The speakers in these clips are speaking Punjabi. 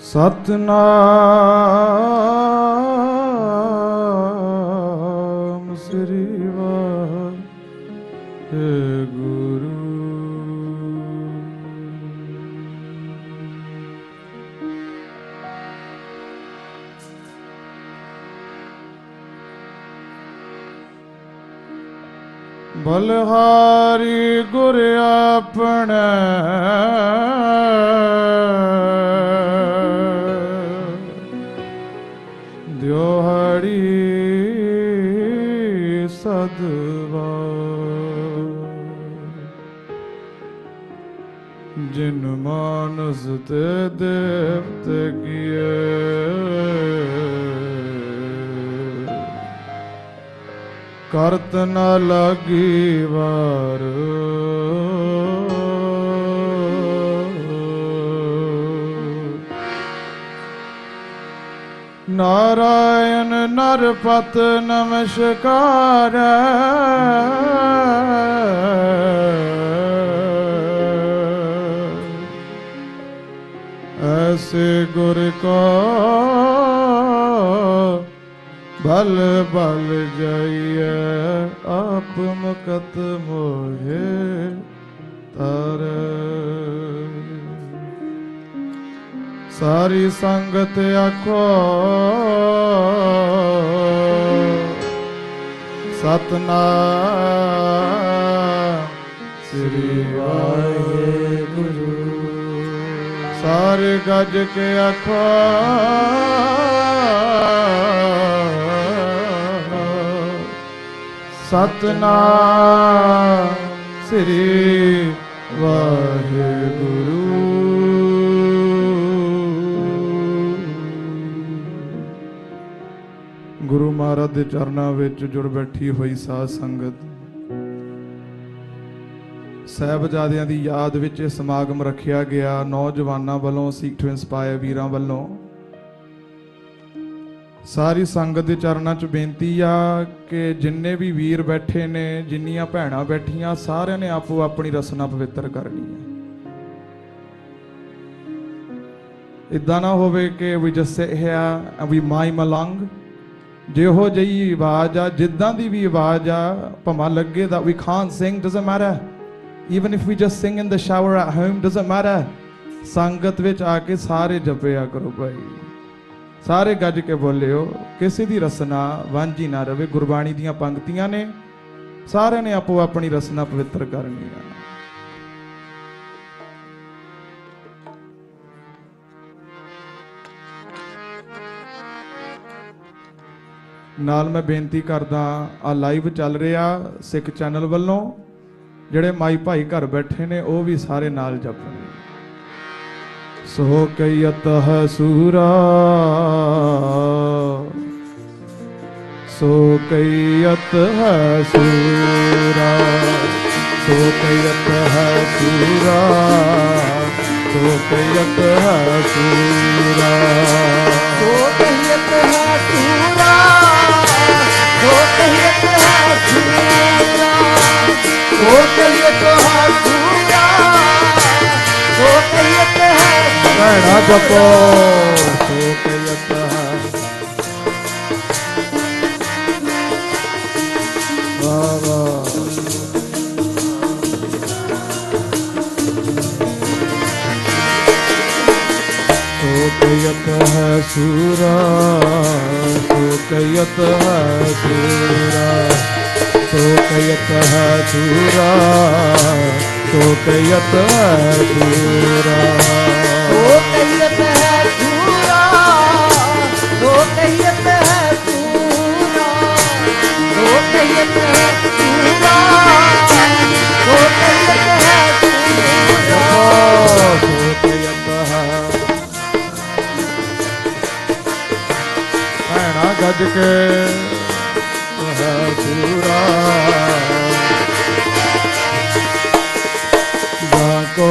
ਸਤਨਾਮ ਸ੍ਰੀ ਵਾਹਿਗੁਰੂ। ਬਲਹਾਰੀ ਗੁਰ ਆਪਣੇ ਦਿਹਾੜੀ ਸਦਵਾ ਜਿਨ ਮਾਨਸ ਤੇ ਦੇਵਤੇ ਕੀਏ ਕਰਤ ਨ ਲਾਗੀ ਵਾਰ। ਨਾਰਾਇਣ ਨਰਪਤ ਨਮਸਕਾਰ ਐਸੇ ਗੁਰ ਕਾ ਬਲ ਬਲ ਜਾਈਏ ਆਪ ਮੁਕਤ ਮੋਹਿ ਤਾਰੇ। ਸਾਰੀ ਸੰਗਤ ਆਖੋ ਸਤਨਾਮ ਸ੍ਰੀ ਵਾਹਿਗੁਰੂ। ਸਾਰੇ ਗੱਜ ਕੇ ਆਖੋ ਸਤਨਾਮ ਸ੍ਰੀ ਵਾਹਿਗੁਰੂ। ਗੁਰੂ ਮਹਾਰਾਜ ਦੇ ਚਰਨਾਂ ਵਿੱਚ ਜੁੜ ਬੈਠੀ ਹੋਈ ਸਾਧ ਸੰਗਤ, ਸਾਹਿਬਜ਼ਾਦਿਆਂ ਦੀ ਯਾਦ ਵਿੱਚ ਇਹ ਸਮਾਗਮ ਰੱਖਿਆ ਗਿਆ। ਨੌਜਵਾਨਾਂ ਵੱਲੋਂ, ਸੀਕ ਟੂ ਇੰਸਪਾਇਰ ਵੀਰਾਂ ਵੱਲੋਂ ਸਾਰੀ ਸੰਗਤ ਦੇ ਚਰਨਾਂ 'ਚ ਬੇਨਤੀ ਆ ਕਿ ਜਿੰਨੇ ਵੀ ਵੀਰ ਬੈਠੇ ਨੇ, ਜਿੰਨੀਆਂ ਭੈਣਾਂ ਬੈਠੀਆਂ, ਸਾਰਿਆਂ ਨੇ ਆਪੋ ਆਪਣੀ ਰਸਨਾ ਪਵਿੱਤਰ ਕਰਨੀ ਹੈ। ਇੱਦਾਂ ਨਾ ਹੋਵੇ ਕਿ we just sit here and we mime along। ਜਿਹੋ ਜਿਹੀ ਆਵਾਜ਼ ਆ, ਜਿੱਦਾਂ ਦੀ ਵੀ ਆਵਾਜ਼ ਆ, ਭਾਵੇਂ ਲੱਗੇ that we can't sing, doesn't matter। even if we just sing in the shower at home, doesn't matter। ਸੰਗਤ ਵਿੱਚ ਆ ਕੇ ਸਾਰੇ ਜਪਿਆ ਕਰੋ ਭਾਈ, ਸਾਰੇ ਗੱਜ ਕੇ ਬੋਲਿਓ। ਕਿਸੇ ਦੀ ਰਸਨਾ ਵਾਂਝੀ ਨਾ ਰਵੇ। ਗੁਰਬਾਣੀ ਦੀਆਂ ਪੰਕਤੀਆਂ ਨੇ, ਸਾਰਿਆਂ ਨੇ ਆਪੋ ਆਪਣੀ ਰਸਨਾ ਪਵਿੱਤਰ ਕਰਨੀ ਆ। ਨਾਲ ਮੈਂ ਬੇਨਤੀ ਕਰਦਾ, ਆ ਲਾਈਵ ਚੱਲ ਰਿਹਾ ਸਿੱਖ ਚੈਨਲ ਵੱਲੋਂ, ਜਿਹੜੇ ਮਾਈ ਭਾਈ ਘਰ ਬੈਠੇ ਨੇ ਉਹ ਵੀ ਸਾਰੇ ਨਾਲ ਜਪਣ। ਸੋ ਕਈਅਤ ਹੈ ਸੂਰਾ, ਸੋ ਕਈਅਤ ਹੈ ਸੂਰਾ, ਸੋ ਕਈਅਤ ਹੈ ਸੂਰਾ, ਸੋ ਕਈਅਤ ਹੈ ਸੂਰਾ, ਸੋ ਕਈਅਤ ਹੈ ਸੂਰਾ, ਸੋ ਕਈਅਤ ਹੈ ਸੂਰਾ, ਸੋ ਕਈਅਤ ਹੈ ਸੂਰਾ, ਸੋ ਕਈਅਤ ਹੈ ਭੈਣਾ ਜਪੋ। ਸੋ ਕਈਅਤ ਹੈ ਵਾਹ ਵਾਹ। ਸੋ ਕਈਅਤ ਹੈ ਸੂਰਾ, ਸੋ ਕਈਅਤ ਹੈ ਸੂਰਾ, ਸੋ ਕਈਅਤ ਹੈ ਸੂਰਾ, ਸੋ ਕਈਅਤ ਹੈ ਸੂਰਾ, ਸੋ ਕਈਅਤ ਹੈ ਸੂਰਾ, ਸੋ ਕਈਅਤ ਹੈ ਸੂਰਾ, ਸੋ ਕਈਅਤ ਹੈ ਸੂਰਾ, ਸੋ ਕਈਅਤ ਹੈ ਸੂਰਾ, ਸੋ ਕਈਅਤ ਹੈ। ਭੈਣਾ ਗੱਜ ਕੇ ਹੈ ਸੂਰਾ। को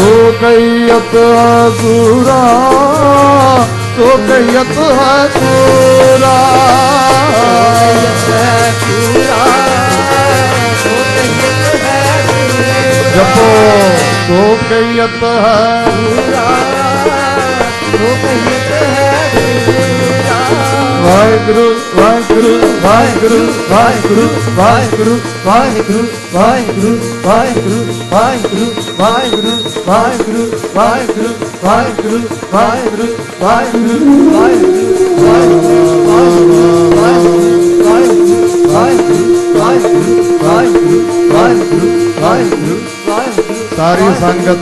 सो कैयत है सूरा, सो कैयत है सूरा, जपो सो कैयत है वाहिगुरु वाहिगुरु वाहिगुरु वाहिगुरु वाहिगुरु वाहिगुरु वाहिगुरु वाहिगुरु वाहिगुरु वाहिगुरु वाहिगुरु वाहिगुरु वाहिगुरु वाहिगुरु वाहिगुरु वाहिगुरु सारी संगत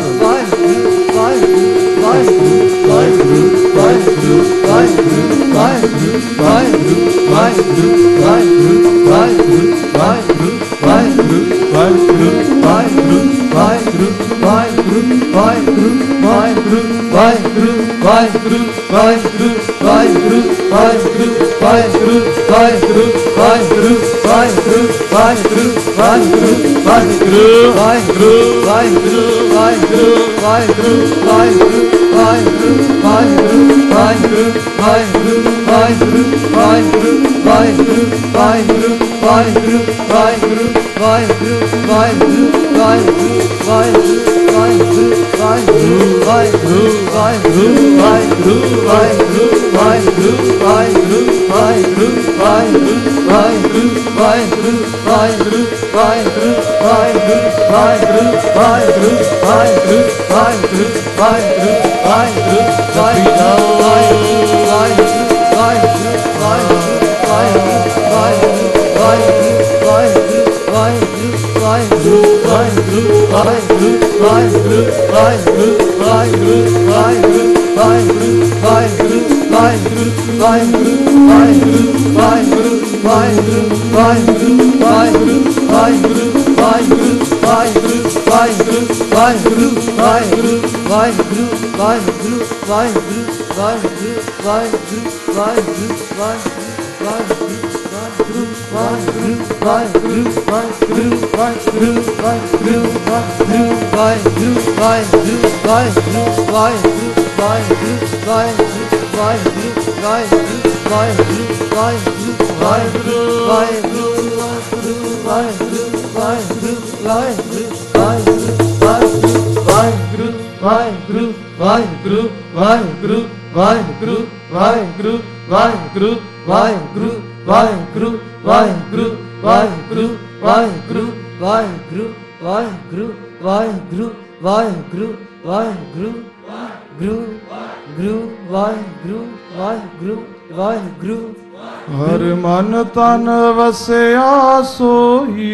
हर मन तन वसया सोई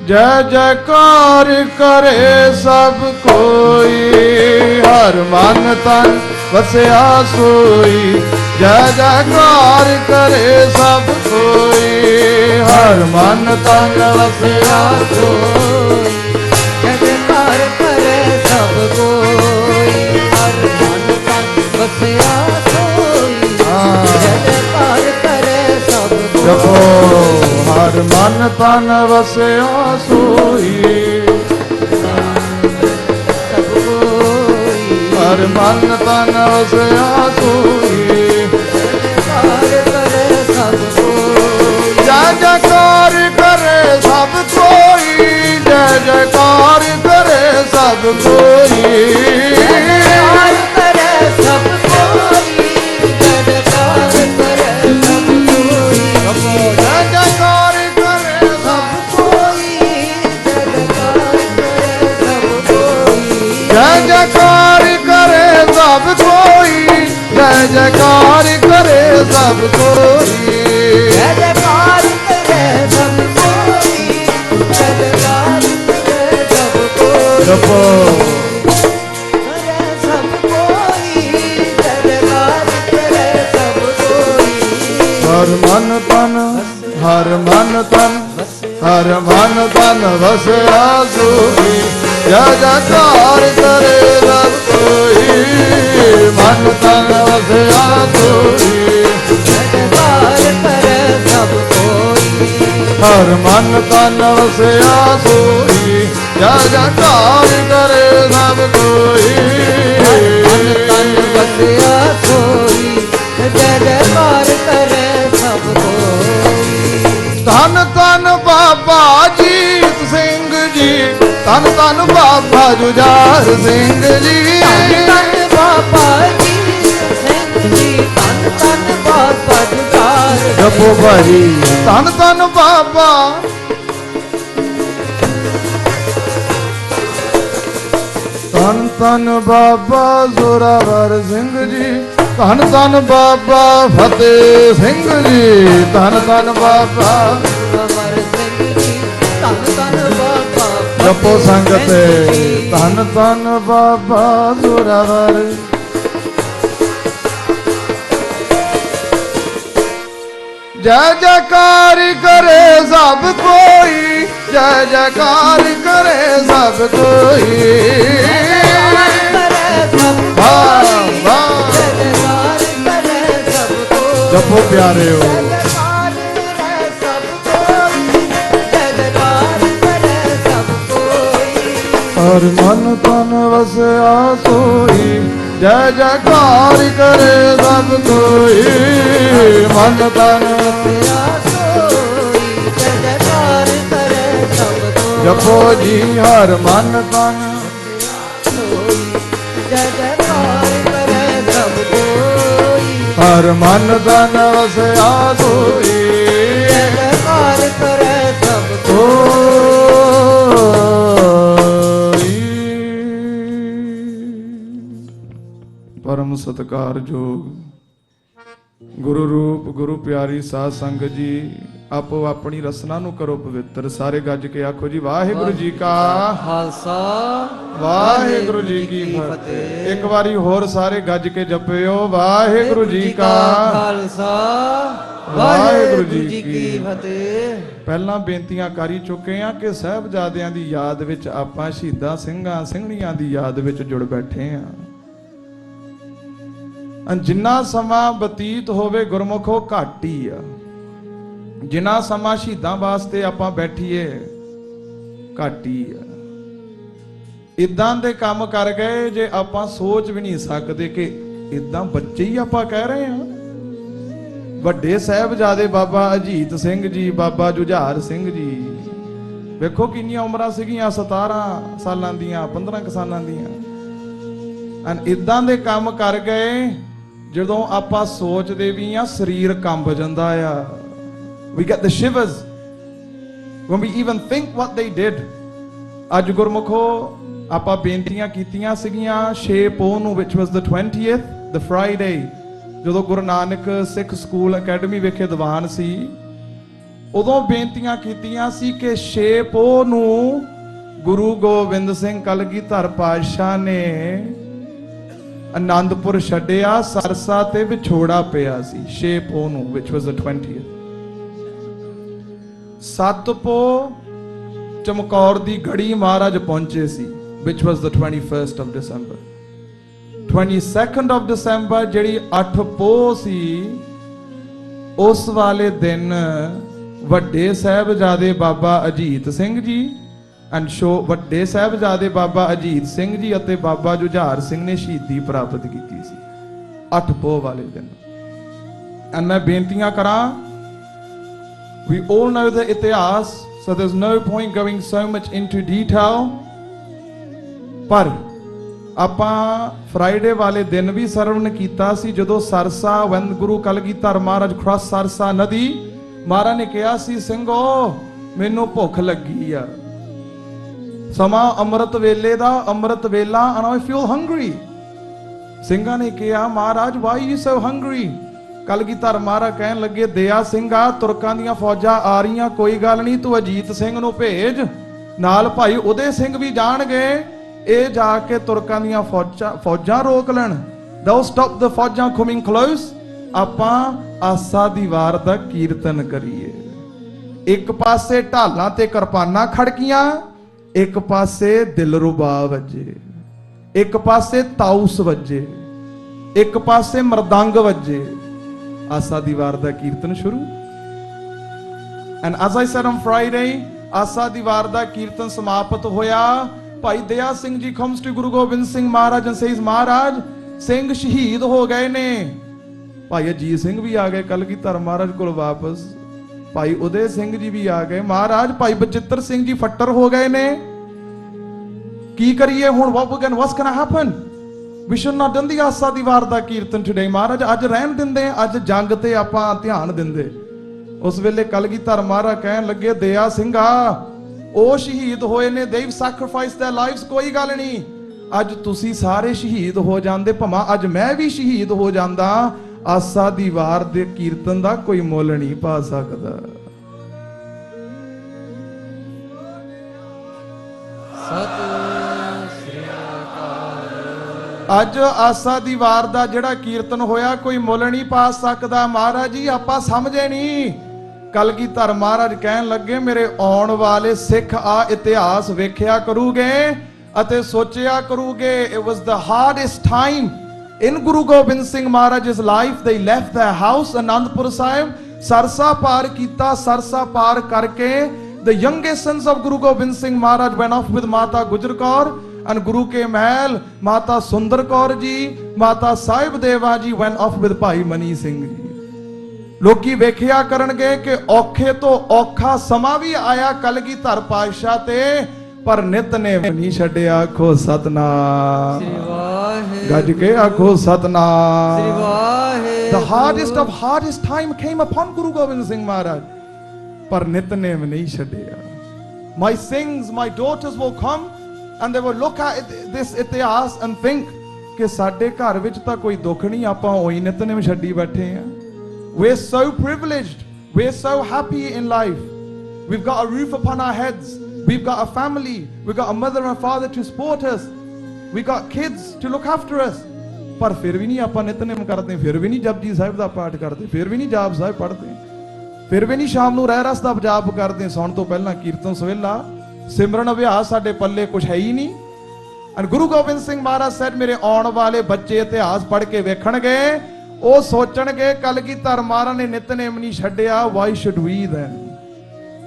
जय जयकार करे सब कोई। हर मन तन वसया सोई जय जयकार करे सब कोई। हर मन तन वसया सोई जय जयकार करे सब कोई। हर मन तन वसया सोई जय जयकार करे सब कोई। जपो हर मन तन वसया सोई सब कोई। हर मन तन वसया सोई जय जयकार करे सब कोई। जय जयकार करे सब कोई। जय जयकार करे सब कोई। जयकार करे सब कोई। जय जयकार करे सब कोई। जय जयकार करे सब कोई। जय जयकार करे सब कोई। जय जयकार करे सब कोई। जय जयकार करे सब कोई। जय जयकार करे सब कोई। जय जयकार करे सब कोई। जपो करे सब कोई। जय जयकार करे सब कोई। हर मन तन हर मन तन हर मन तन वसया सोई जय जयकार करे सब कोई। मन तन वसया सोई जय जयकार करे सब कोई। ਹਰ ਮਨ ਤਨ ਵਸਿਆ ਸੋਈ ਜੈ ਜੈਕਾਰ ਕਰੇ ਸਭ ਕੋਈ ਮਨ ਤਨ ਵਸਿਆ ਸੋਈ ਜੈ ਜੈਕਾਰ ਕਰੇ ਸਭ ਕੋਈ ਧੰਨ ਧੰਨ ਬਾਬਾ ਜੀਤ ਸਿੰਘ ਜੀ ਧੰਨ ਧੰਨ ਬਾਬਾ ਜੁਝਾਰ ਸਿੰਘ ਜੀ ਧੰਨ ਬਾਬਾ ਜੀ ਸਿੰਘ ਜੀ ਧੰਨ ਧੰਨ ਬਾਬਾ ਜੁਝਾਰ ਜਪੋ ਭਾਈ ਧੰਨ ਧੰਨ ਬਾਬਾ ਧੰਨ ਧੰਨ ਬਾਬਾ ਜ਼ੋਰਾਵਰ ਸਿੰਘ ਜੀ ਧੰਨ ਧੰਨ ਬਾਬਾ ਫਤਿਹ ਸਿੰਘ ਜੀ ਧੰਨ ਧੰਨ ਬਾਬਾ ਅਮਰ ਸਿੰਘ ਜੀ ਧੰਨ ਧੰਨ ਬਾਬਾ ਜਪੋ ਸੰਗਤ ਧੰਨ ਧੰਨ ਬਾਬਾ ਜ਼ੋਰਾਵਰ ਜੈ ਜੈਕਾਰ ਕਰੇ ਸਭ ਕੋਈ ਜੈ ਜੈਕਾਰ ਕਰੇ ਸਭ ਕੋਈ ਵਾਹ ਵਾਹ ਜਪੋ ਪਿਆਰਿਓ ਹਰ ਮਨ ਤਨ ਵਸਿਆ ਸੋਈ ਜੈ ਜੈਕਾਰ ਕਰੇ ਸਭ ਕੋਈ ਮਨ ਤਨ ਜਪੋ ਜੀ ਹਰ ਮਨ ਤਨ ਹਰ ਮਨ ਤਨ ਵਸਿਆ ਸੋਈ ਪਰਮ ਸਤਿਕਾਰਯੋਗ ਗੁਰੂ ਰੂਪ ਗੁਰੂ ਪਿਆਰੀ ਸਾਧ ਸੰਗਤ ਜੀ ਆਪੋ ਆਪਣੀ ਰਸਨਾ ਨੂੰ ਕਰੋ ਪਵਿੱਤਰ ਸਾਰੇ ਗੱਜ ਕੇ ਆਖੋ ਜੀ ਵਾਹਿਗੁਰੂ ਜੀ ਕਾ ਖਾਲਸਾ ਵਾਹਿਗੁਰੂ ਜੀ ਕੀ ਫਤਿਹ ਇੱਕ ਵਾਰੀ ਹੋਰ ਸਾਰੇ ਗੱਜ ਕੇ ਜਪਿਓ ਵਾਹਿਗੁਰੂ ਜੀ ਕਾ ਖਾਲਸਾ ਵਾਹਿਗੁਰੂ ਜੀ ਕੀ ਫਤਿਹ ਪਹਿਲਾਂ ਬੇਨਤੀਆਂ ਕਰੀ ਚੁੱਕੇ ਆ ਕਿ ਸਾਹਿਬਜ਼ਾਦਿਆਂ ਦੀ ਯਾਦ ਵਿੱਚ ਆਪਾਂ ਸ਼ਹੀਦਾਂ ਸਿੰਘਾਂ ਸਿੰਘਣੀਆਂ ਦੀ ਯਾਦ ਵਿੱਚ ਜੁੜ ਬੈਠੇ ਆ ਜਿੰਨਾ ਸਮਾਂ ਬਤੀਤ ਹੋਵੇ ਗੁਰਮੁਖੋ ਘੱਟ ਹੀ ਆ ਜਿੰਨਾ ਸਮਾਂ ਸ਼ਹੀਦਾਂ ਵਾਸਤੇ ਆਪਾਂ ਬੈਠੀਏ ਘੱਟ ਹੀ ਆ ਇਦਾਂ ਦੇ ਕੰਮ ਕਰ ਗਏ ਜੇ ਆਪਾਂ ਸੋਚ ਵੀ ਨਹੀਂ ਸਕਦੇ ਕਿ ਇਦਾਂ ਬੱਚੇ ਹੀ ਆਪਾਂ ਕਹਿ ਰਹੇ ਆ ਵੱਡੇ ਸਾਹਿਬਜ਼ਾਦੇ ਬਾਬਾ ਅਜੀਤ ਸਿੰਘ ਜੀ ਬਾਬਾ ਜੁਝਾਰ ਸਿੰਘ ਜੀ ਵੇਖੋ ਕਿੰਨੀਆਂ ਉਮਰਾਂ ਸੀਗੀਆਂ 17 ਸਾਲਾਂ ਦੀਆਂ 15 ਸਾਲਾਂ ਦੀਆਂ ਇਦਾਂ ਦੇ ਕੰਮ ਕਰ ਗਏ ਜਦੋਂ ਆਪਾਂ ਸੋਚਦੇ ਵੀ ਆ ਸਰੀਰ ਕੰਬ ਜਾਂਦਾ ਆ we get the shivers when we even think what they did ਅੱਜ ਗੁਰਮੁਖੋ ਆਪਾਂ ਬੇਨਤੀਆਂ ਕੀਤੀਆਂ ਸੀਗੀਆਂ 6 ਪੋਹ ਨੂੰ which was the 20th the Friday ਜਦੋਂ ਗੁਰੂ ਨਾਨਕ ਸਿੱਖ ਸਕੂਲ ਅਕੈਡਮੀ ਵਿਖੇ ਦੀਵਾਨ ਸੀ ਉਦੋਂ ਬੇਨਤੀਆਂ ਕੀਤੀਆਂ ਸੀ ਕਿ 6 ਪੋਹ ਨੂੰ ਗੁਰੂ ਗੋਬਿੰਦ ਸਿੰਘ ਕਲਗੀਧਰ ਪਾਤਸ਼ਾਹ ਨੇ ਆਨੰਦਪੁਰ ਛੱਡਿਆ ਸਰਸਾ ਤੇ ਵਿਛੋੜਾ ਪਿਆ ਸੀ 6 ਪੋਹ ਨੂੰ which was the 20th 7 ਪੋਹ ਚਮਕੌਰ ਦੀ ਗੜੀ ਮਹਾਰਾਜ ਪਹੁੰਚੇ ਸੀ which was the 21st of December 22nd of December ਜਿਹੜੀ 8 ਪੋਹ ਸੀ ਉਸ ਵਾਲੇ ਦਿਨ ਵੱਡੇ ਸਾਹਿਬਜ਼ਾਦੇ ਬਾਬਾ ਅਜੀਤ ਸਿੰਘ ਜੀ ਵੱਡੇ ਸਾਹਿਬਜ਼ਾਦੇ ਬਾਬਾ ਅਜੀਤ ਸਿੰਘ ਜੀ ਅਤੇ ਬਾਬਾ ਜੁਝਾਰ ਸਿੰਘ ਨੇ ਸ਼ਹੀਦੀ ਪ੍ਰਾਪਤ ਕੀਤੀ ਸੀ 8 ਪੋਹ ਵਾਲੇ ਦਿਨ ਮੈਂ ਬੇਨਤੀਆਂ ਕਰਾਂ we all know the ਇਤਿਹਾਸ so there's no point going so much into detail ਪਰ ਆਪਾਂ ਫਰਾਈਡੇ ਵਾਲੇ ਦਿਨ ਵੀ ਸਰਵਣ ਕੀਤਾ ਸੀ ਜਦੋਂ Sarsa when Guru Kalgidhar Maharaj cross Sarsa ਨਦੀ ਮਹਾਰਾਜ ਨੇ ਕਿਹਾ ਸੀ ਸਿੰਘੋ ਮੈਨੂੰ ਭੁੱਖ ਲੱਗੀ ਆ ਸਮਾਂ ਅੰਮ੍ਰਿਤ ਵੇਲੇ ਦਾ ਅੰਮ੍ਰਿਤ ਵੇਲਾ and I feel hungry ਸਿੰਘਾਂ ਨੇ ਕਿਹਾ ਮਹਾਰਾਜ why are you so hungry Kalgidhar ਮਹਾਰਾਜ ਕਹਿਣ ਲੱਗੇ ਦਇਆ ਸਿੰਘਾ ਤੁਰਕਾਂ ਦੀਆਂ ਫੌਜਾਂ ਆ ਰਹੀਆਂ ਕੋਈ ਗੱਲ ਨਹੀਂ ਤੂੰ ਅਜੀਤ ਸਿੰਘ ਨੂੰ ਭੇਜ ਨਾਲ ਭਾਈ ਉਦੇ ਸਿੰਘ ਵੀ ਜਾਣਗੇ ਇਹ ਜਾ ਕੇ ਤੁਰਕਾਂ ਦੀਆਂ ਫੌਜਾਂ ਰੋਕ ਲੈਣ they'll stop the ਫੌਜਾਂ coming close ਆਪਾਂ ਆਸਾ ਦੀ ਵਾਰ ਦਾ ਕੀਰਤਨ ਕਰੀਏ ਇੱਕ ਪਾਸੇ ਢਾਲਾਂ ਤੇ ਕਿਰਪਾਨਾਂ ਖੜਕੀਆਂ ਇੱਕ ਪਾਸੇ ਦਿਲਰੁਬਾ ਵੱਜੇ ਇੱਕ ਪਾਸੇ ਤਾਊਸ ਵੱਜੇ ਇੱਕ ਪਾਸੇ ਮਰਦੰਗ ਵੱਜੇ ਆਸਾ ਦੀ ਵਾਰ ਦਾ ਕੀਰਤਨ ਸ਼ੁਰੂ And as I said on Friday, ਆਸਾ ਦੀ ਵਾਰ ਦਾ ਕੀਰਤਨ ਸਮਾਪਤ ਹੋਇਆ। Bhai Daya Singh ji comes to Guru Gobind Singh Maharaj and says, ਮਹਾਰਾਜ ਸਿੰਘ ਸ਼ਹੀਦ ਹੋ ਗਏ ਨੇ। ਭਾਈ ਅਜੀਤ ਸਿੰਘ ਵੀ ਆ ਗਏ ਕਲਗੀਧਰ ਮਹਾਰਾਜ ਕੋਲ ਵਾਪਸ। ਭਾਈ ਉਦੇ ਸਿੰਘ ਜੀ ਵੀ ਆ ਗਏ। ਮਹਾਰਾਜ ਭਾਈ ਬਚਿੱਤਰ ਸਿੰਘ ਜੀ ਫੱਟਰ ਹੋ ਗਏ ਨੇ। ਕੀ ਕਰੀਏ ਹੁਣ? what's gonna happen? We should not done the Asa the war the kirtan today। ਮਹਾਰਾਜ ਅੱਜ ਰਹਿਣ ਦਿੰਦੇ, ਅੱਜ ਜੰਗ ਤੇ ਆਪਾਂ ਧਿਆਨ ਦਿੰਦੇ। ਉਸ ਵੇਲੇ ਕਲਗੀਧਰ ਮਹਾਰਾਜ ਕਹਿਣ ਲੱਗੇ, ਦਇਆ ਸਿੰਘਾ ਉਹ ਸ਼ਹੀਦ ਹੋਏ ਨੇ, they've sacrificed their lives, ਕੋਈ ਗੱਲ ਨਹੀਂ, ਅੱਜ ਤੁਸੀਂ ਸਾਰੇ ਸ਼ਹੀਦ ਹੋ ਜਾਂਦੇ, ਭਾਵੇਂ ਅੱਜ ਮੈਂ ਵੀ ਸ਼ਹੀਦ ਹੋ ਜਾਂਦਾ, ਆਸਾ ਦੀ ਵਾਰ ਦੇ ਕੀਰਤਨ ਦਾ ਕੋਈ ਮੁੱਲ ਨਹੀਂ ਪਾ ਸਕਦਾ। ਅੱਜ ਆਸਾ ਦੀ ਵਾਰ ਦਾ ਜਿਹੜਾ ਕੀਰਤਨ ਹੋਇਆ ਕੋਈ ਮੁੱਲ ਨਹੀਂ ਪਾ ਸਕਦਾ। ਮਹਾਰਾਜ ਜੀ ਆਪਾਂ ਸਮਝੇ ਨਹੀਂ। ਕਲਗੀਧਰ ਮਹਾਰਾਜ ਕਹਿਣ ਲੱਗੇ, ਮੇਰੇ ਆਉਣ ਵਾਲੇ ਸਿੱਖ ਆ ਇਤਿਹਾਸ ਵੇਖਿਆ ਕਰੂਗੇ ਅਤੇ ਸੋਚਿਆ ਕਰੂਗੇ। It was the hardest time in Guru Gobind Singh Maharaj's life. They left their house Anandpur Sahib, Sarsa ਪਾਰ ਕੀਤਾ। ਸਰਸਾ ਪਾਰ ਕਰਕੇ the youngest sons of Guru Gobind Singh Maharaj went off with Mata Gujar Kaur and Guru ke Mahal, Mata Sundar Kaur ji, Mata Sahib Deva ji went off with Bhai Mani Singh ji। ਲੋਕੀ ਵੇਖਿਆ ਕਰਨਗੇ ਕਿ ਔਖੇ ਤੋਂ ਔਖਾ ਸਮਾਂ ਵੀ ਆਇਆ ਕਲਗੀਧਰ ਪਾਤਸ਼ਾਹ ਤੇ, ਪਰ ਨਿਤ ਨੇ ਨਹੀਂ ਛੱਡਿਆ। ਆਖੋ ਸਤਨਾਮ, ਗੱਜ ਕੇ ਆਖੋ Satnam. The hardest time came upon Guru Gobind Singh Maharaj, ਪਰ ਨਿਤਨੇਮ ਨਹੀਂ ਛੱਡਿਆ। My sings, my daughters will come and they will look at this ਇਤਿਹਾਸ and think ਕਿ ਸਾਡੇ ਘਰ ਵਿੱਚ ਤਾਂ ਕੋਈ ਦੁੱਖ ਨਹੀਂ, ਆਪਾਂ ਉਹੀ ਨਿਤਨੇਮ ਛੱਡੀ ਬੈਠੇ ਆ। We're so privileged, we're so happy in life, we've got a roof upon our heads, we've got a family, we've got a mother and father to support us, we got kids to look after us, ਪਰ ਫਿਰ ਵੀ ਨਹੀਂ ਆਪਾਂ ਨਿਤਨੇਮ ਕਰਦੇ, ਫਿਰ ਵੀ ਨਹੀਂ ਜਪਜੀ ਸਾਹਿਬ ਦਾ ਪਾਠ ਕਰਦੇ, ਫਿਰ ਵੀ ਨਹੀਂ ਜਾਪ ਸਾਹਿਬ ਪੜ੍ਹਦੇ, ਫਿਰ ਵੀ ਨਹੀਂ ਸ਼ਾਮ ਨੂੰ ਰਹਿ ਰਸ ਦਾ ਜਾਪ ਕਰਦੇ, ਸੌਣ ਤੋਂ ਪਹਿਲਾਂ ਕੀਰਤਨ ਸਵੇਲਾ, ਸਿਮਰਨ ਅਭਿਆਸ ਸਾਡੇ ਪੱਲੇ ਕੁਝ ਹੈ ਹੀ ਨਹੀਂ। And Guru Gobind Singh Maharaj said, ਮੇਰੇ ਆਉਣ ਵਾਲੇ ਬੱਚੇ ਇਤਿਹਾਸ ਪੜ੍ਹ ਕੇ ਵੇਖਣਗੇ, ਉਹ ਸੋਚਣਗੇ ਕਲਗੀਧਰ ਮਹਾਰਾਜ ਨੇ ਨਿਤਨੇਮ ਨਹੀਂ ਛੱਡਿਆ, why should we then?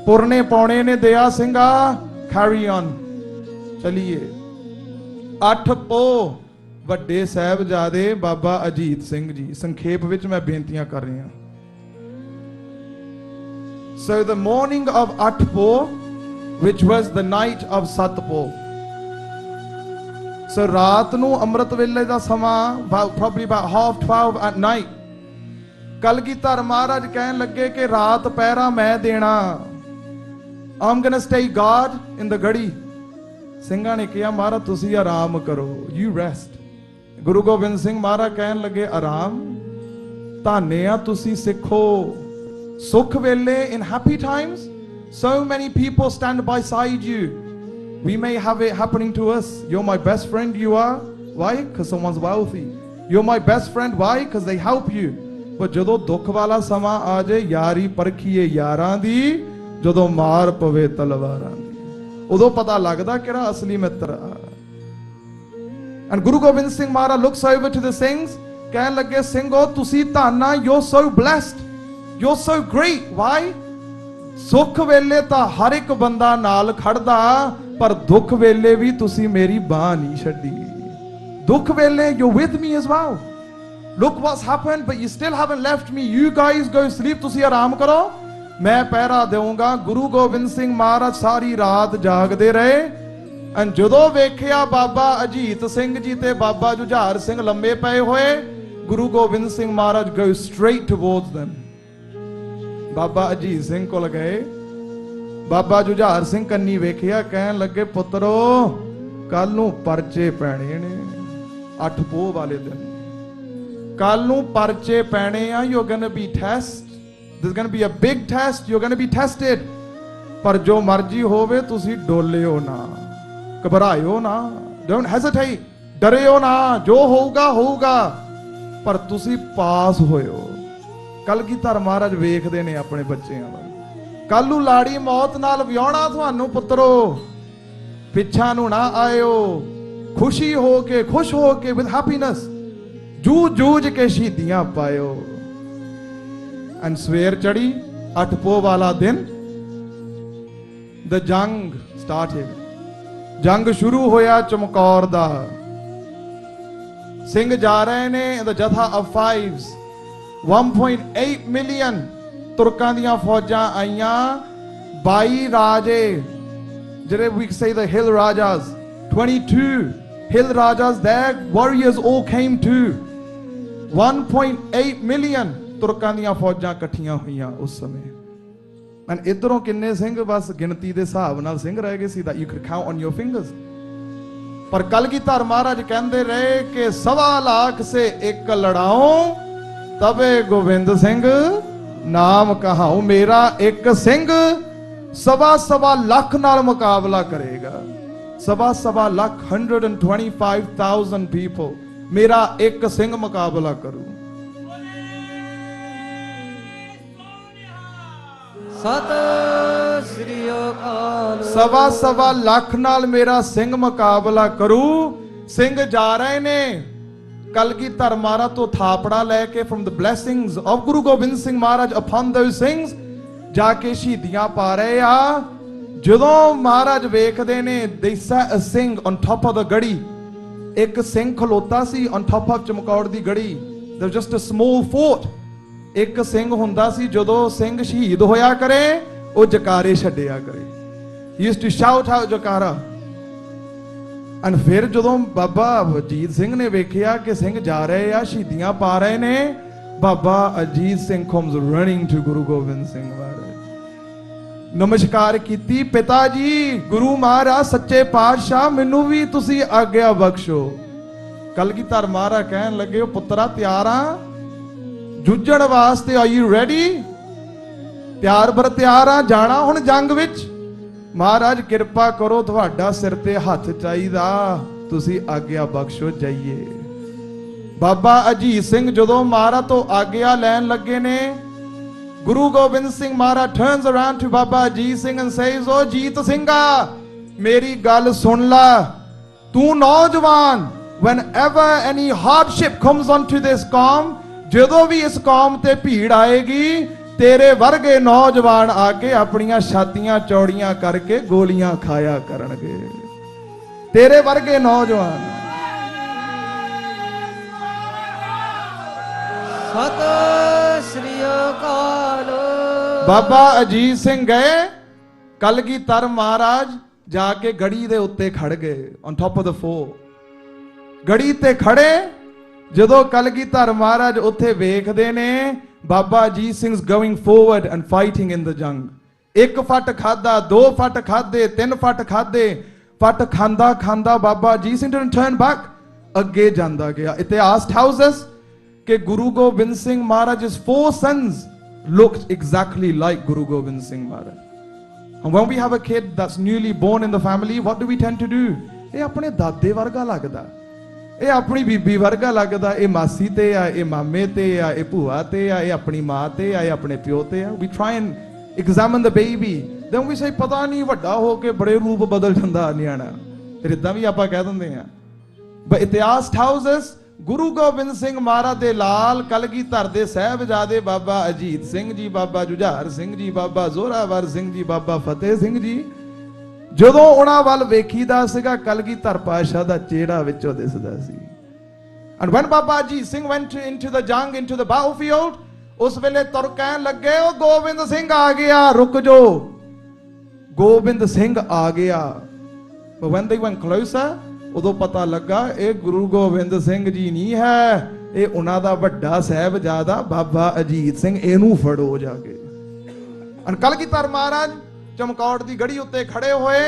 ਪੁਰਨੇ ਪਾਉਣੇ ਨੇ ਦਇਆ ਸਿੰਘਾ, carry on। ਚਲਿਏ 8 ਪੋਹ ਵੱਡੇ ਸਾਹਿਬਜ਼ਾਦੇ ਬਾਬਾ ਅਜੀਤ ਸਿੰਘ ਜੀ। ਸੰਖੇਪ ਵਿੱਚ ਮੈਂ ਬੇਨਤੀਆਂ ਕਰ ਰਿਹਾ। So the morning of 8 ਪੋਹ, which was the night of 7 ਪੋਹ, ਸੋ ਰਾਤ ਨੂੰ ਅੰਮ੍ਰਿਤ ਵੇਲੇ ਦਾ ਸਮਾਂ, probably about 12:30 at night, Kalgidhar ਮਹਾਰਾਜ ਕਹਿਣ ਲੱਗੇ ਕਿ ਰਾਤ ਪਹਿਰਾ ਮੈਂ ਦੇਣਾ। I'm gonna stay guard in the ਗੜੀ। ਸਿੰਘਾਂ ਨੇ ਕਿਹਾ ਮਹਾਰਾਜ ਤੁਸੀਂ ਆਰਾਮ ਕਰੋ, you rest। ਗੁਰੂ ਗੋਬਿੰਦ ਸਿੰਘ ਮਹਾਰਾਜ ਕਹਿਣ ਲੱਗੇ ਆਰਾਮ, ਧਾਨੇ ਆ ਤੁਸੀਂ ਸਿੱਖੋ। ਸੁੱਖ ਵੇਲੇ in happy times so many people stand beside you. We may have it happening to us. You're my best friend, you are. Why? Because someone's wealthy. You're my best friend. Why? Because they help you. But ਜਦੋਂ ਦੁੱਖ ਵਾਲਾ ਸਮਾਂ ਆ ਜਾਏ, ਯਾਰੀ ਪਰਖੀਏ ਯਾਰਾਂ ਦੀ, ਜਦੋਂ ਮਾਰ ਪਵੇ ਤਲਵਾਰਾਂ ਦੀ, ਉਦੋਂ ਪਤਾ ਲੱਗਦਾ ਕਿਹੜਾ ਅਸਲੀ ਮਿੱਤਰ ਆ। And Guru Gobind Singh Maharaj looks over to the Singhs, ਕਹਿਣ ਲੱਗੇ ਸਿੰਘੋ ਤੁਸੀਂ Dhanna, you're so blessed, you're so great. Why? ਸੁੱਖ ਵੇਲੇ ਤਾਂ ਹਰ ਇੱਕ ਬੰਦਾ ਨਾਲ ਖੜਦਾ, ਪਰ ਦੁੱਖ ਵੇਲੇ ਵੀ ਤੁਸੀਂ ਮੇਰੀ ਬਾਹ ਨਹੀਂ ਛੱਡੀ। ਦੁੱਖ ਵੇਲੇ you're with me as well. Look what's happened, but you still haven't left me. You guys go sleep, ਤੁਸੀਂ ਆਰਾਮ ਕਰੋ, ਮੈਂ ਪਹਿਰਾ ਦੇਵਾਂਗਾ। ਗੁਰੂ ਗੋਬਿੰਦ ਸਿੰਘ ਮਹਾਰਾਜ ਸਾਰੀ ਰਾਤ ਜਾਗਦੇ ਰਹੇ। and ਜਦੋਂ ਵੇਖਿਆ ਬਾਬਾ ਅਜੀਤ ਸਿੰਘ ਜੀ ਤੇ ਬਾਬਾ ਜੁਝਾਰ ਸਿੰਘ ਲੰਮੇ ਪਏ ਹੋਏ, ਗੁਰੂ ਗੋਬਿੰਦ ਸਿੰਘ ਮਹਾਰਾਜ go straight towards them। ਬਾਬਾ ਅਜੀਤ ਸਿੰਘ ਕੋਲ ਗਏ, ਬਾਬਾ ਜੁਝਾਰ ਸਿੰਘ ਕੰਨੀ ਵੇਖਿਆ, ਕਹਿਣ ਲੱਗੇ ਪੁੱਤਰੋ ਕੱਲ ਨੂੰ ਪਰਚੇ ਪੈਣੇ ਨੇ। 8 ਪੋਹ ਵਾਲੇ ਦਿਨ ਕੱਲ ਨੂੰ ਪਰਚੇ ਪੈਣੇ ਆ। You're gonna be tested, there's gonna be a big test, you're gonna be tested। ਪਰ ਜੋ ਮਰਜ਼ੀ ਹੋਵੇ ਤੁਸੀਂ ਡੋਲਿਓ ਨਾ, ਘਬਰਾਇਓ ਨਾ, don't hesitate, ਡਰਿਓ ਨਾ, ਜੋ ਹੋਊਗਾ ਹੋਊਗਾ, ਪਰ ਤੁਸੀਂ ਪਾਸ ਹੋਇਓ। ਕਲਗੀਧਰ ਮਹਾਰਾਜ ਵੇਖਦੇ ਨੇ ਆਪਣੇ ਬੱਚਿਆਂ ਵੱਲ। ਕੱਲ ਨੂੰ ਲਾੜੀ ਮੌਤ ਨਾਲ ਵਿਆਹਣਾ ਤੁਹਾਨੂੰ ਪੁੱਤਰੋ, ਪਿੱਛਾ ਨੂੰ ਨਾ ਆਇਓ, ਖੁਸ਼ੀ ਹੋ ਕੇ, ਖੁਸ਼ ਹੋ ਕੇ, with happiness, ਜੂਝ ਜੂਝ ਕੇ ਸ਼ਹੀਦੀਆਂ ਪਾਇਓ। and ਸਵੇਰ ਚੜੀ 8 ਪੋਹ ਵਾਲਾ ਦਿਨ, the jung started. ਜੰਗ ਸ਼ੁਰੂ ਹੋਇਆ ਚਮਕੌਰ ਦਾ। ਸਿੰਘ ਜਾ ਰਹੇ ਨੇ the ਜਥਾ of fives 1.8 million ਤੁਰਕਾਂ ਦੀਆਂ ਫੌਜਾਂ ਆਈਆਂ। 22 ਰਾਜੇ ਜਿਹੜੇ we say the hill rajas 22 hill rajas their warriors all came to 1.8 million ਤੁਰਕਾਂ ਦੀਆਂ ਫੌਜਾਂ ਇਕੱਠੀਆਂ ਹੋਈਆਂ ਉਸ ਸਮੇਂ। ਐਂਡ ਇਧਰੋਂ ਕਿੰਨੇ ਸਿੰਘ ਬਸ ਗਿਣਤੀ ਦੇ ਹਿਸਾਬ ਨਾਲ ਸਿੰਘ ਰਹਿ ਗਏ ਸੀ that you could count on your fingers। ਪਰ ਕਲਗੀਧਰ ਮਹਾਰਾਜ ਕਹਿੰਦੇ ਰਹੇ ਕਿ 1.25 लाख से एक लड़ाऊं तबे गोविंद सिंह नाम कहाऊं। मेरा एक सिंह 1.25 लाख नाल मुकाबला करेगा। 1.25 लाख 125,000 people मेरा एक सिंह मुकाबला करूं। ਸਤਿ ਸ੍ਰੀ ਅਕਾਲ। 1.25 लाख नाल मेरा सिंह मुकाबला करू। सिंह जा रहे ने कलगीधर महाराज तो थापड़ा लेके from the blessings of Guru Gobind Singh Maharaj upon those things जाके शहीदियां पा रहे आ। ਜਦੋਂ ਮਹਾਰਾਜ ਵੇਖਦੇ ਨੇ they saw a sing on top of the ਗੜੀ। ਇੱਕ ਸਿੰਘ ਖਲੋਤਾ ਸੀ on top of ਚਮਕੌਰ ਦੀ ਗੜੀ। there was just a small fort। ਇੱਕ ਸਿੰਘ ਹੁੰਦਾ ਸੀ ਜਦੋਂ ਸਿੰਘ ਸ਼ਹੀਦ ਹੋਇਆ ਕਰੇ ਉਹ ਜਕਾਰੇ ਛੱਡਿਆ ਕਰੇ। he used to shout out ਜਕਾਰਾ। and ਫਿਰ ਜਦੋਂ ਬਾਬਾ ਅਜੀਤ ਸਿੰਘ ਨੇ ਵੇਖਿਆ ਕਿ ਸਿੰਘ ਜਾ ਰਹੇ ਆ ਸ਼ਹੀਦੀਆਂ ਪਾ ਰਹੇ ਨੇ Baba Ajit Singh comes running to ਗੁਰੂ ਗੋਬਿੰਦ ਸਿੰਘ ਮਹਾਰਾਜ। ਨਮਸਕਾਰ ਕੀਤੀ। ਪਿਤਾ ਜੀ ਗੁਰੂ ਮਹਾਰਾਜ ਸੱਚੇ ਪਾਤਸ਼ਾਹ ਮੈਨੂੰ ਵੀ ਤੁਸੀਂ ਆਗਿਆ ਬਖਸ਼ੋ। ਕਲਗੀਧਰ ਮਹਾਰਾਜ ਕਹਿਣ ਲੱਗੇ ਪੁੱਤਰਾ ਤਿਆਰ ਆ ਜੂਝਣ ਵਾਸਤੇ। Are you ready? ਤਿਆਰ ਬਰ ਤਿਆਰ ਆ ਜਾਣਾ ਹੁਣ ਜੰਗ ਵਿੱਚ। ਮਹਾਰਾਜ ਕਿਰਪਾ ਕਰੋ ਤੁਹਾਡਾ ਸਿਰ ਤੇ ਹੱਥ ਚਾਹੀਦਾ ਤੁਸੀਂ ਆਗਿਆ ਬਖਸ਼ੋ ਜਾਈਏ। ਬਾਬਾ ਅਜੀਤ ਸਿੰਘ ਜਦੋਂ ਮਹਾਰਾਜ ਤੋਂ ਆਗਿਆ ਲੈਣ ਲੱਗੇ ਨੇ Guru Gobind Singh Maharaj turns around to Baba Ajit Singh and says ਓ ਜੀਤ ਸਿੰਘਾ ਮੇਰੀ ਗੱਲ ਸੁਣ ਲੈ ਤੂੰ ਨੌਜਵਾਨ whenever any hardship comes onto this qawm ਜਦੋਂ ਵੀ ਇਸ ਕੌਮ ਤੇ ਭੀੜ ਆਏਗੀ ਤੇਰੇ ਵਰਗੇ ਨੌਜਵਾਨ ਆ ਕੇ ਆਪਣੀਆਂ ਛਾਤੀਆਂ ਚੌੜੀਆਂ ਕਰਕੇ ਗੋਲੀਆਂ ਖਾਇਆ ਕਰਨਗੇ। ਤੇਰੇ ਵਰਗੇ ਨੌਜਵਾਨ। ਸਤਿ ਸ੍ਰੀ ਅਕਾਲ। ਬਾਬਾ ਅਜੀਤ ਸਿੰਘ ਗਏ ਕਲਗੀਧਰ ਮਹਾਰਾਜ ਜਾ ਕੇ ਗੜੀ ਦੇ ਉੱਤੇ ਖੜ ਗਏ on top of the fort। ਗੜੀ ਤੇ ਖੜੇ ਜਦੋਂ ਕਲਗੀਧਰ ਮਹਾਰਾਜ ਉੱਥੇ ਵੇਖਦੇ ਨੇ Baba Ajit Singh going forward and fighting in the ਜੰਗ। ਇੱਕ ਫੱਟ ਖਾਦਾ 2 ਫੱਟ ਖਾਦੇ 3 ਫੱਟ ਖਾਦੇ ਫੱਟ ਖਾਂਦਾ ਖਾਂਦਾ Baba Ajit Singh didn't turn back ਅੱਗੇ ਜਾਂਦਾ ਗਿਆ। ਇਤਿਹਾਸ tells us ਕਿ ਗੁਰੂ ਗੋਬਿੰਦ ਸਿੰਘ ਮਹਾਰਾਜ his 4 sons looked exactly like Guru Gobind Singh Maharaj. And when we have a kid that's newly born in the family what do we tend to do? ਇਹ ਆਪਣੇ ਦਾਦੇ ਵਰਗਾ ਲੱਗਦਾ ਇਹ ਆਪਣੀ ਬੀਬੀ ਵਰਗਾ ਲੱਗਦਾ ਇਹ ਮਾਸੀ ਤੇ ਆ ਇਹ ਮਾਮੇ ਤੇ ਆ ਇਹ ਭੂਆ ਤੇ ਆ ਇਹ ਆਪਣੀ ਮਾਂ ਤੇ ਆ ਇਹ ਆਪਣੇ ਪਿਓ ਤੇ ਆ। we try and examine the baby then we say ਪਤਾ ਨਹੀਂ ਵੱਡਾ ਹੋ ਕੇ ਬੜੇ ਰੂਪ ਬਦਲ ਜਾਂਦਾ ਨਿਆਣਾ ਫਿਰ ਇਦਾਂ ਵੀ ਆਪਾਂ ਕਹਿ ਦਿੰਦੇ ਆ। but ਇਤਿਹਾਸ tells us ਗੁਰੂ ਗੋਬਿੰਦ ਸਿੰਘ ਮਹਾਰਾਜ ਦੇ ਲਾਲ ਕਲਗੀਧਰ ਦੇ ਸਾਹਿਬਜ਼ਾਦੇ ਬਾਬਾ ਅਜੀਤ ਸਿੰਘ ਜੀ ਬਾਬਾ ਜੁਝਾਰ ਸਿੰਘ ਜੀ ਬਾਬਾ ਜ਼ੋਰਾਵਰ ਸਿੰਘ ਜੀ ਬਾਬਾ ਫਤਿਹ ਸਿੰਘ ਜੀ ਜਦੋਂ ਉਹਨਾਂ ਵੱਲ ਵੇਖੀਦਾ ਸੀਗਾ ਕਲਗੀਧਰ ਪਾਤਸ਼ਾਹ ਦਾ ਚਿਹਰਾ ਵਿੱਚੋਂ ਦਿਸਦਾ ਸੀ। and when Baba Ajit Singh went into the jung into the battlefield ਉਸ ਵੇਲੇ ਤੁਰ ਕਹਿਣ ਲੱਗੇ ਉਹ ਗੋਬਿੰਦ ਸਿੰਘ ਆ ਗਿਆ ਰੁਕ ਜੋ ਗੋਬਿੰਦ ਸਿੰਘ ਆ ਗਿਆ। but when they went closer ਉਦੋਂ ਪਤਾ ਲੱਗਾ ਇਹ ਗੁਰੂ ਗੋਬਿੰਦ ਸਿੰਘ ਜੀ ਨਹੀਂ ਹੈ ਇਹ ਉਹਨਾਂ ਦਾ ਵੱਡਾ ਸਾਹਿਬਜ਼ਾਦਾ ਬਾਬਾ ਅਜੀਤ ਸਿੰਘ ਇਹਨੂੰ ਫੜੋ ਜਾ ਕੇ। and ਕਲਗੀਧਰ ਮਹਾਰਾਜ ਚਮਕੌਰ ਦੀ ਗੜੀ ਉੱਤੇ ਖੜੇ ਹੋਏ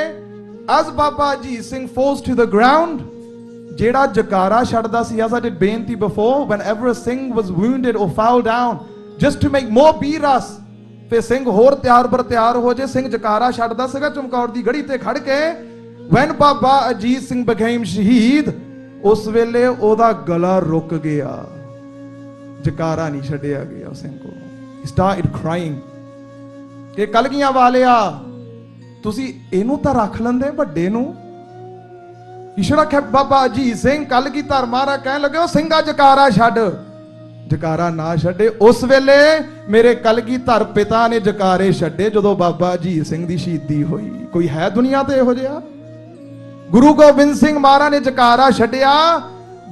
as Baba Ajit Singh falls to the ground ਜਿਹੜਾ ਜਕਾਰਾ ਛੱਡਦਾ ਸੀ as I did ਬੇਨਤੀ before whenever a Singh was wounded or fell down just to make more ਬੀਰਸ ਫਿਰ ਸਿੰਘ ਹੋਰ ਤਿਆਰ ਬਰ ਤਿਆਰ ਹੋ ਜੇ ਸਿੰਘ ਜਕਾਰਾ ਛੱਡਦਾ ਸੀਗਾ ਚਮਕੌਰ ਦੀ ਗੜੀ ਤੇ ਖੜ ਕੇ when Baba Ajit Singh became ਸ਼ਹੀਦ ਉਸ ਵੇਲੇ ਉਹਦਾ ਗਲਾ ਰੁਕ ਗਿਆ ਜਕਾਰਾ ਨਹੀਂ ਛੱਡਿਆ ਗਿਆ ਸਿੰਘ ਕੋ he started crying ਕਿ ਕਲਗੀਆਂ ਵਾਲਿਆ ਤੁਸੀਂ ਇਹਨੂੰ ਤਾਂ ਰੱਖ ਲੈਂਦੇ ਵੱਡੇ ਨੂੰ। ਈਸ਼ਵਰਾ ਖੈ ਬਾਬਾ ਅਜੀਤ ਸਿੰਘ ਕਲਗੀਧਰ ਮਹਾਰਾਜ ਕਹਿਣ ਲੱਗੇ ਉਹ ਸਿੰਘਾ ਜਕਾਰਾ ਛੱਡ ਜਕਾਰਾ ਨਾ ਛੱਡੇ। ਉਸ ਵੇਲੇ ਮੇਰੇ ਕਲਗੀਧਰ ਪਿਤਾ ਨੇ ਜਕਾਰੇ ਛੱਡੇ ਜਦੋਂ ਬਾਬਾ ਅਜੀਤ ਸਿੰਘ ਦੀ ਸ਼ਹੀਦੀ ਹੋਈ। ਕੋਈ ਹੈ ਦੁਨੀਆ ਤੇ ਇਹੋ ਜਿਹਾ? ਗੁਰੂ ਗੋਬਿੰਦ ਸਿੰਘ ਮਹਾਰਾਜ ਨੇ ਜਕਾਰਾ ਛੱਡਿਆ,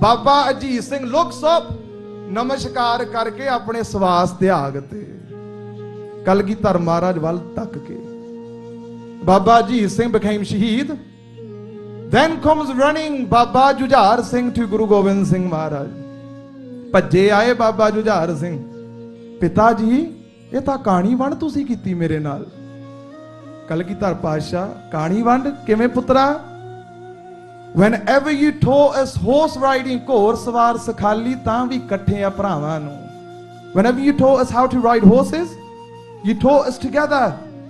ਬਾਬਾ ਅਜੀਤ ਸਿੰਘ ਲੁਕਸ ਅਪ, ਨਮਸਕਾਰ ਕਰਕੇ ਆਪਣੇ ਸਵਾਸ ਤਿਆਗ ਤੇ ਕਲਗੀਧਰ ਮਹਾਰਾਜ ਵੱਲ ਤੱਕ ਕੇ ਬਾਬਾ ਅਜੀਤ ਸਿੰਘ became ਸ਼ਹੀਦ। then comes running Baba Jujhar Singh to ਗੁਰੂ ਗੋਬਿੰਦ ਸਿੰਘ ਮਹਾਰਾਜ। ਭੱਜੇ ਆਏ ਬਾਬਾ ਜੁਝਾਰ ਸਿੰਘ, ਪਿਤਾ ਜੀ ਇਹ ਤਾਂ ਕਹਾਣੀ ਵੰਡ ਤੁਸੀਂ ਕੀਤੀ ਮੇਰੇ ਨਾਲ। ਕਲਗੀਧਰ ਪਾਤਸ਼ਾਹ, ਕਹਾਣੀ ਵੰਡ ਕਿਵੇਂ ਪੁੱਤਰਾ? whenever you taught us horse riding, ਘੋੜ ਸਵਾਰ ਸਿਖਾਲੀ ਤਾਂ ਵੀ ਇਕੱਠੇ ਆ ਭਰਾਵਾਂ ਨੂੰ। whenever you taught us how to ride horses, you taught us together।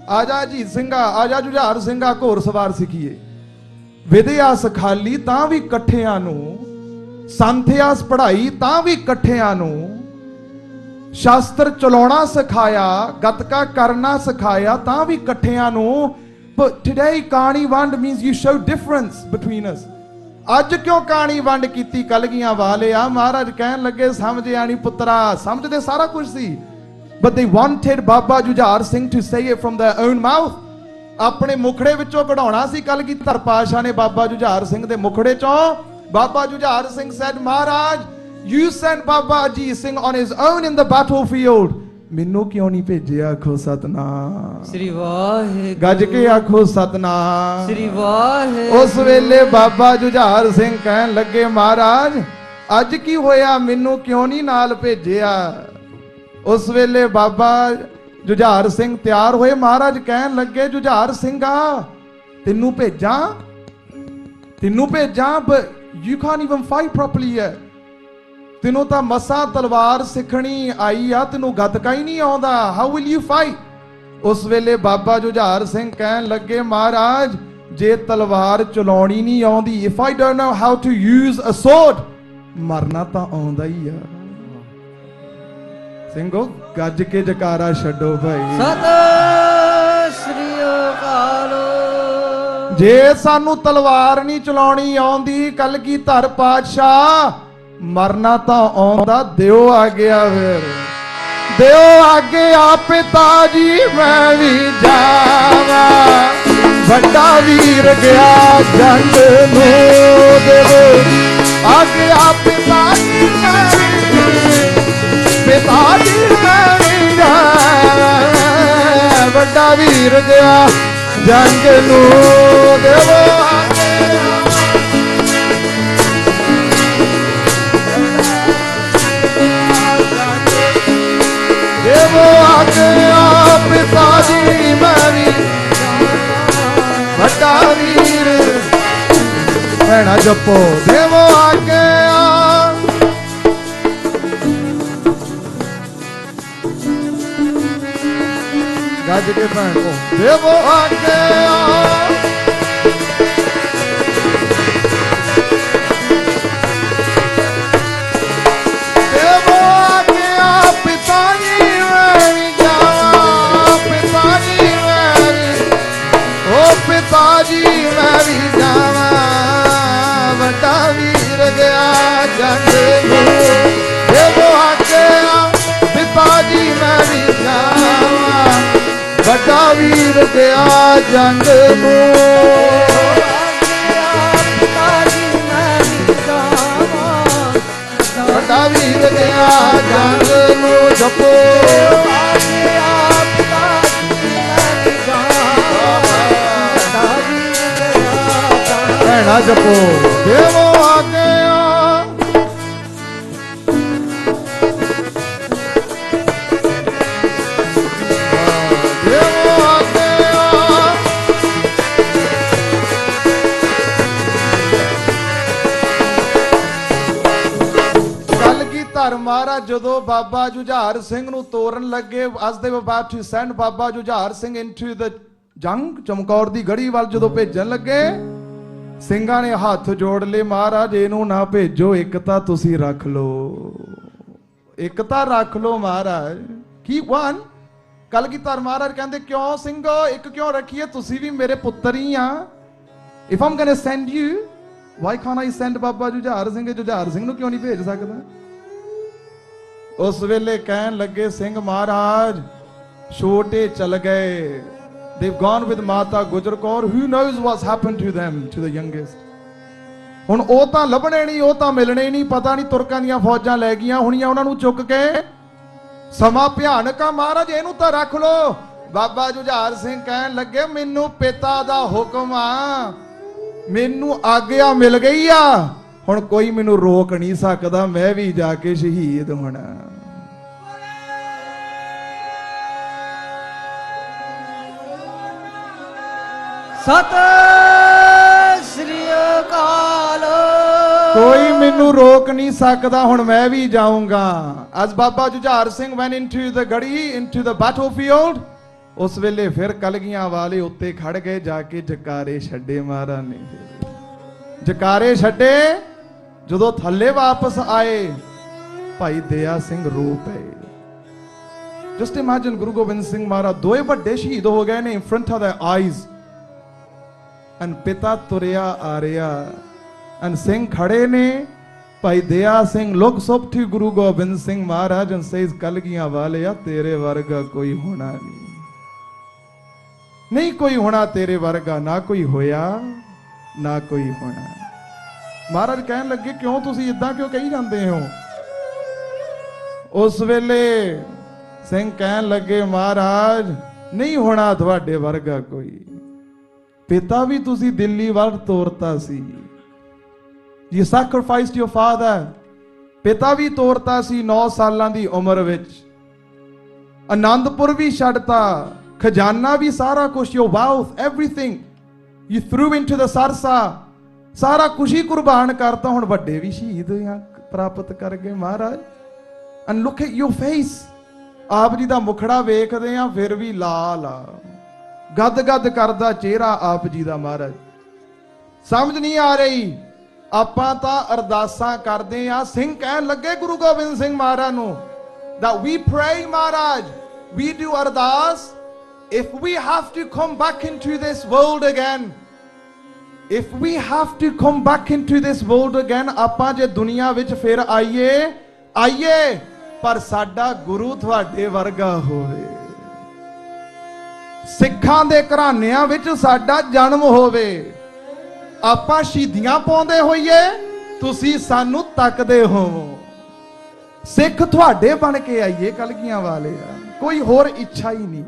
ਆਜਾ ਅਜੀਤ ਸਿੰਘਾ, ਆਜਾ ਜੁਝਾਰ ਸਿੰਘਾ, ਘੋੜ ਸਵਾਰ ਸਿੱਖੀਏ। ਵਿਦਿਆ ਸਿਖਾਲੀ ਤਾਂ ਵੀ ਇਕੱਠਿਆਂ ਨੂੰ, ਸੰਥਿਆਸ ਪੜ੍ਹਾਈ ਤਾਂ ਵੀ ਇਕੱਠਿਆਂ ਨੂੰ, ਸ਼ਾਸਤਰ ਚਲਾਉਣਾ ਸਿਖਾਇਆ, ਗੱਤਕਾ ਕਰਨਾ ਸਿਖਾਇਆ ਤਾਂ ਵੀ ਇਕੱਠਿਆਂ ਨੂੰ। But today ਕਹਾਣੀ ਵੰਡ means you show difference between us। ਅੱਜ ਕਿਉਂ ਕਹਾਣੀ ਵੰਡ ਕੀਤੀ ਕਲਗੀਆਂ ਵਾਲਿਆ? ਮਹਾਰਾਜ ਕਹਿਣ ਲੱਗੇ ਸਮਝਿਆ ਨਹੀਂ ਪੁੱਤਰਾ। ਸਮਝਦੇ ਸਾਰਾ ਕੁਝ ਸੀ, but they wanted Baba Jujhar Singh to say it from their own mouth। ਆਪਣੇ ਮੁਖੜੇ ਵਿੱਚੋਂ ਕਢਾਉਣਾ ਸੀ ਕਲਗੀਧਰ ਪਾਤਸ਼ਾਹ ਨੇ ਬਾਬਾ ਜੁਝਾਰ ਸਿੰਘ ਦੇ ਮੁਖੜੇ ਚੋਂ। ਬਾਬਾ Jujhar Singh said, Maharaj you sent Baba Ajit Singh on his own in the battlefield। ਮੈਨੂੰ ਕਿਉਂ ਨਹੀਂ ਭੇਜਿਆ? ਆਖੋ ਸਤਨਾਮ ਸ੍ਰੀ ਵਾਹਿਗੁਰੂ। ਗੱਜ ਕੇ ਆਖੋ ਸਤਨਾਮ ਸ੍ਰੀ ਵਾਹਿਗੁਰੂ। ਉਸ ਵੇਲੇ ਬਾਬਾ ਜੁਝਾਰ ਸਿੰਘ ਕਹਿਣ ਲੱਗੇ, ਮਹਾਰਾਜ ਅੱਜ ਕੀ ਹੋਇਆ? ਮੈਨੂੰ ਕਿਉਂ ਨਹੀਂ ਨਾਲ ਭੇਜਿਆ? ਉਸ ਵੇਲੇ ਬਾਬਾ ਜੁਝਾਰ ਸਿੰਘ ਤਿਆਰ ਹੋਏ। ਮਹਾਰਾਜ ਕਹਿਣ ਲੱਗੇ, ਜੁਝਾਰ ਸਿੰਘਾ ਤੈਨੂੰ ਭੇਜਾਂ but you can't even fight properly yet। ਤੈਨੂੰ ਤਾਂ ਮਸਾਂ ਤਲਵਾਰ ਸਿੱਖਣੀ ਆਈ ਆ, ਤੈਨੂੰ ਗੱਤਕਾ ਹੀ ਨਹੀਂ ਆਉਂਦਾ। how will you fight? ਉਸ ਵੇਲੇ ਬਾਬਾ ਜੁਝਾਰ ਸਿੰਘ ਕਹਿਣ ਲੱਗੇ, ਮਹਾਰਾਜ ਜੇ ਤਲਵਾਰ ਚਲਾਉਣੀ ਨਹੀਂ ਆਉਂਦੀ, if I don't know how to use a sword, ਮਰਨਾ ਤਾਂ ਆਉਂਦਾ ਹੀ ਆ। ਸਿੰਘੋ ਗੱਜ ਕੇ ਜਕਾਰਾ ਛੱਡੋ ਭਾਈ। ਸਤਿ ਸ੍ਰੀ ਅਕਾਲ। ਜੇ ਸਾਨੂੰ ਤਲਵਾਰ ਨਹੀਂ ਚਲਾਉਣੀ ਆਉਂਦੀ ਕਲਗੀਧਰ ਪਾਤਸ਼ਾਹ, ਮਰਨਾ ਤਾਂ ਆਉਂਦਾ। ਦਿਓ ਆ ਗਿਆ, ਫਿਰ ਦਿਓ ਆਗਿਆ ਪਿਤਾ ਜੀ ਮੈਂ ਵੀ ਜਾਵਾਂ। ਵੱਡਾ ਵੀਰ ਗਿਆ ਜੰਗ ਨੂੰ, ਦਿਓ ਆਗਿਆ ਪਿਤਾ ਜੀ ਮੈਂ ਪਿਤਾ ਜੀ ਮੈਂ ਵੀ ਜਾਵਾਂ। ਵੱਡਾ ਵੀਰ ਗਿਆ ਜੰਗ ਨੂੰ, ਦਿਓ ਦੇਵੋ ਆਗਿਆ ਪਿਤਾ ਜੀ ਮੈਂ ਵੀ ਵੱਡਾ ਵੀਰ। ਭੈਣਾ ਜਪੋ ਦੇਵੋ ਆਗਿਆ। ਗੱਜ ਕੇ ਭੈਣ ਕੋ ਦੇਵੋ ਆਗਿਆ। ਪਿਤਾ ਜੀ ਮੈਂ ਵੀ ਜਾਵਾਂ। ਵੱਡਾ ਵੀਰ ਗਿਆ ਜੰਗ ਨੂੰ, ਦੇਵੋ ਆਗਿਆ ਪਿਤਾ ਜੀ ਮੈਂ ਵੀ ਜਾਵਾਂ। ਵੱਡਾ ਵੀਰ ਗਿਆ ਜੰਗ ਨੂੰ, ਪਿਤਾ ਜੀ ਮੈਂ ਵੀ ਜਾਵਾਂ। ਵੱਡਾ ਵੀਰ ਗਿਆ ਜੰਗ ਨੂੰ, ਜਪੋ ਭੈਣਾ ਜਪੋ ਦੇਵੋ ਆਗਿਆ। ਦੇਵੋ ਆਗਿਆ। ਕਲਗੀਧਰ ਮਹਾਰਾਜ ਜਦੋਂ ਬਾਬਾ ਜੁਝਾਰ ਸਿੰਘ ਨੂੰ ਤੋਰਨ ਲੱਗੇ, as they were about to send Baba Jujhar Singh into the ਜੰਗ, ਚਮਕੌਰ ਦੀ ਗੜੀ ਵੱਲ ਜਦੋਂ ਭੇਜਣ ਲੱਗੇ, ਸਿੰਘਾਂ ਨੇ ਹੱਥ ਜੋੜ ਲਏ, ਮਹਾਰਾਜ ਇਹਨੂੰ ਨਾ ਭੇਜੋ, ਇੱਕ ਤਾਂ ਤੁਸੀਂ ਰੱਖ ਲਓ, ਇੱਕ ਤਾਂ ਰੱਖ ਲਓ ਮਹਾਰਾਜ। Keep one. ਕਲਗੀਧਰ ਮਹਾਰਾਜ ਕਹਿੰਦੇ, ਕਿਉਂ ਸਿੰਘੋ ਇੱਕ ਕਿਉਂ ਰੱਖੀਏ? ਤੁਸੀਂ ਵੀ ਮੇਰੇ ਪੁੱਤਰ ਹੀ ਆ। If I'm going to send you, why can't I send Baba Jujhar Singh? Jujhar Singh ਨੂੰ ਕਿਉਂ ਨਹੀਂ ਭੇਜ ਸਕਦਾ? उस वेले कहन लगे सिंह महाराज छोटे चल गए, they've gone with माता गुजर Kaur, who knows what's happened to them, to the youngest। ਹੁਣ ਉਹ ਤਾਂ ਲੱਭਣੇ ਨਹੀਂ, ਉਹ ਤਾਂ ਮਿਲਣੇ ਨਹੀਂ, ਪਤਾ ਨਹੀਂ ਤੁਰਕਾਂ ਦੀਆਂ ਫੌਜਾਂ ਲੈ ਗਈਆਂ ਹੋਣੀਆਂ ਉਹਨਾਂ ਨੂੰ ਚੁੱਕ ਕੇ। ਸਮਾਂ ਭਿਆਨਕ ਆ ਮਹਾਰਾਜ, ਇਹਨੂੰ ਤਾਂ ਰੱਖ ਲੋ। ਬਾਬਾ ਜੁਝਾਰ ਸਿੰਘ ਕਹਿਣ ਲੱਗੇ ਮੈਨੂੰ ਪਿਤਾ ਦਾ ਹੁਕਮ ਆ, ਮੈਨੂੰ ਆਗਿਆ ਮਿਲ ਗਈ ਆ, ਹੁਣ ਕੋਈ ਮੈਨੂੰ ਰੋਕ ਨਹੀਂ ਸਕਦਾ, ਮੈਂ ਵੀ ਜਾ ਕੇ ਸ਼ਹੀਦ ਹੋਣਾ। ਸਤਿ ਸ੍ਰੀ ਅਕਾਲ। ਕੋਈ ਮੈਨੂੰ ਰੋਕ ਨਹੀਂ ਸਕਦਾ, ਹੁਣ ਮੈਂ ਵੀ ਜਾਊਂਗਾ। as Baba Jujhar Singh went into the ਗੜੀ, into the battlefield, ਉਸ ਵੇਲੇ ਫਿਰ ਕਲਗੀਆਂ ਵਾਲੇ ਉੱਤੇ ਖੜ ਗਏ, ਜਾ ਕੇ ਜਕਾਰੇ ਛੱਡੇ ਮਹਾਰਾਜ ਨੇ। ਜਕਾਰੇ ਛੱਡੇ, ਜਦੋਂ ਥੱਲੇ ਵਾਪਸ ਆਏ ਭਾਈ ਦਇਆ ਸਿੰਘ ਰੋ ਪਏ। ਜਸਟ ਇਮੇਜਿਨ ਗੁਰੂ ਗੋਬਿੰਦ ਸਿੰਘ ਮਹਾਰਾਜ ਦੋਏ ਵੱਡੇ ਸ਼ਹੀਦ ਹੋ ਗਏ ਨੇ in front of their eyes, and ਪਿਤਾ ਤੁਰਿਆ ਆ ਰਿਹਾ, and ਸਿੰਘ ਖੜੇ ਨੇ। Bhai Daya Singh looks up to Guru Gobind Singh Maharaj and says ਕਲਗੀਆਂ ਵਾਲਿਆ ਤੇਰੇ ਵਰਗਾ ਕੋਈ ਹੋਣਾ ਨਹੀਂ, ਨਹੀਂ ਕੋਈ ਹੋਣਾ ਤੇਰੇ ਵਰਗਾ, ਨਾ ਕੋਈ ਹੋਇਆ ਨਾ ਕੋਈ ਹੋਣਾ। ਮਹਾਰਾਜ ਕਹਿਣ ਲੱਗੇ ਕਿਉਂ ਤੁਸੀਂ ਇਦਾਂ ਕਿਉਂ ਕਹੀ ਜਾਂਦੇ ਹੋ? ਉਸ ਵੇਲੇ ਸਿੰਘ ਕਹਿਣ ਲੱਗੇ ਮਹਾਰਾਜ ਨਹੀਂ ਹੋਣਾ ਤੁਹਾਡੇ ਵਰਗਾ ਕੋਈ, ਪਿਤਾ ਵੀ ਤੁਸੀਂ ਦਿੱਲੀ ਵੱਲ ਤੋਰਤਾ ਸੀ, you sacrificed your father, ਪਿਤਾ ਵੀ ਤੋਰਤਾ ਸੀ 9 ਸਾਲਾਂ ਦੀ ਉਮਰ ਵਿੱਚ, ਆਨੰਦਪੁਰ ਵੀ ਛੱਡਤਾ, ਖਜ਼ਾਨਾ ਵੀ ਸਾਰਾ ਕੁਝ, your wealth, everything you threw into the Sarsa, ਸਾਰਾ ਕੁਝ ਹੀ ਕੁਰਬਾਨ ਕਰਤਾ, ਹੁਣ ਵੱਡੇ ਵੀ ਸ਼ਹੀਦ ਪ੍ਰਾਪਤ ਕਰ ਗਏ ਮਹਾਰਾਜ। and look at your face, ਆਪ ਜੀ ਦਾ ਮੁਖੜਾ ਵੇਖਦੇ ਆ ਫਿਰ ਵੀ ਲਾਲ ਆ, ਗਦ ਗਦ ਕਰਦਾ ਚਿਹਰਾ ਆਪ ਜੀ ਦਾ ਮਹਾਰਾਜ। ਸਮਝ ਨਹੀਂ ਆ ਰਹੀ, ਆਪਾਂ ਤਾਂ ਅਰਦਾਸਾਂ ਕਰਦੇ ਆ। ਸਿੰਘ ਕਹਿਣ ਲੱਗੇ ਗੁਰੂ ਗੋਬਿੰਦ ਸਿੰਘ ਮਹਾਰਾਜ ਨੂੰ that we pray Maharaj, we do ਅਰਦਾਸ, if we have to come back into this world again, if we have to come back into this world again, ਆਪਾਂ ਜੇ ਦੁਨੀਆ ਵਿੱਚ ਫਿਰ ਆਈਏ ਪਰ ਸਾਡਾ ਗੁਰੂ ਤੁਹਾਡੇ ਵਰਗਾ ਹੋਵੇ, ਸਿੱਖਾਂ ਦੇ ਘਰਾਣਿਆਂ ਵਿੱਚ ਸਾਡਾ ਜਨਮ ਹੋਵੇ, ਆਪਾਂ ਸ਼ਹੀਦੀਆਂ ਪਾਉਂਦੇ ਹੋਈਏ ਤੁਸੀਂ ਸਾਨੂੰ ਤੱਕਦੇ ਹੋਵੋ, ਸਿੱਖ ਤੁਹਾਡੇ ਬਣ ਕੇ ਆਈਏ ਕਲਗੀਆਂ ਵਾਲਿਆ, ਕੋਈ ਹੋਰ ਇੱਛਾ ਹੀ ਨਹੀਂ।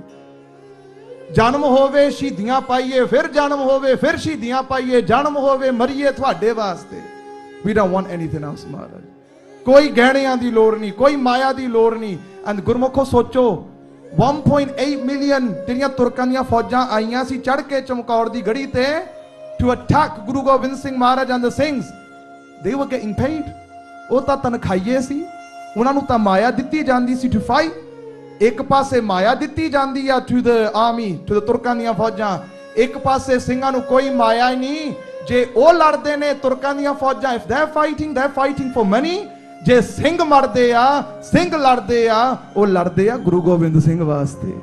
ਜਨਮ ਹੋਵੇ ਸ਼ਹੀਦੀਆਂ ਪਾਈਏ, ਫਿਰ ਜਨਮ ਹੋਵੇ ਫਿਰ ਸ਼ਹੀਦੀਆਂ ਪਾਈਏ, ਜਨਮ ਹੋਵੇ ਮਰੀਏ ਤੁਹਾਡੇ ਵਾਸਤੇ। we don't want anything else ਮਹਾਰਾਜ, ਕੋਈ ਗਹਿਣਿਆਂ ਦੀ ਲੋੜ ਨਹੀਂ, ਕੋਈ ਮਾਇਆ ਦੀ ਲੋੜ ਨਹੀਂ। ਐਂਡ ਗੁਰਮੁਖੋ ਸੋਚੋ 1.8 ਮਿਲੀਅਨ ਜਿਹੜੀਆਂ ਤੁਰਕਾਂ ਦੀਆਂ ਫੌਜਾਂ ਆਈਆਂ ਸੀ ਚੜ ਕੇ ਚਮਕੌਰ ਦੀ ਗੜੀ ਤੇ to attack Guru Gobind Singh Maharaj and the Singhs, they were getting paid, ਉਹ ਤਾਂ ਤਨਖਾਹੀਏ ਸੀ, ਉਹਨਾਂ ਨੂੰ ਤਾਂ ਮਾਇਆ ਦਿੱਤੀ ਜਾਂਦੀ ਸੀ to fight। ਇੱਕ ਪਾਸੇ ਮਾਇਆ ਦਿੱਤੀ ਜਾਂਦੀ ਆ to the army, to the ਤੁਰਕਾਂ ਦੀਆਂ ਫੌਜਾਂ, ਇੱਕ ਪਾਸੇ ਸਿੰਘਾਂ ਨੂੰ ਕੋਈ ਮਾਇਆ ਹੀ ਨਹੀਂ। ਜੇ ਉਹ ਲੜਦੇ ਨੇ ਤੁਰਕਾਂ ਦੀਆਂ ਫੌਜਾਂ, if they're fighting for money, ਜੇ ਸਿੰਘ ਮਰਦੇ ਆ, ਸਿੰਘ ਲੜਦੇ ਆ, ਉਹ ਲੜਦੇ ਆ ਗੁਰੂ ਗੋਬਿੰਦ ਸਿੰਘ ਵਾਸਤੇ।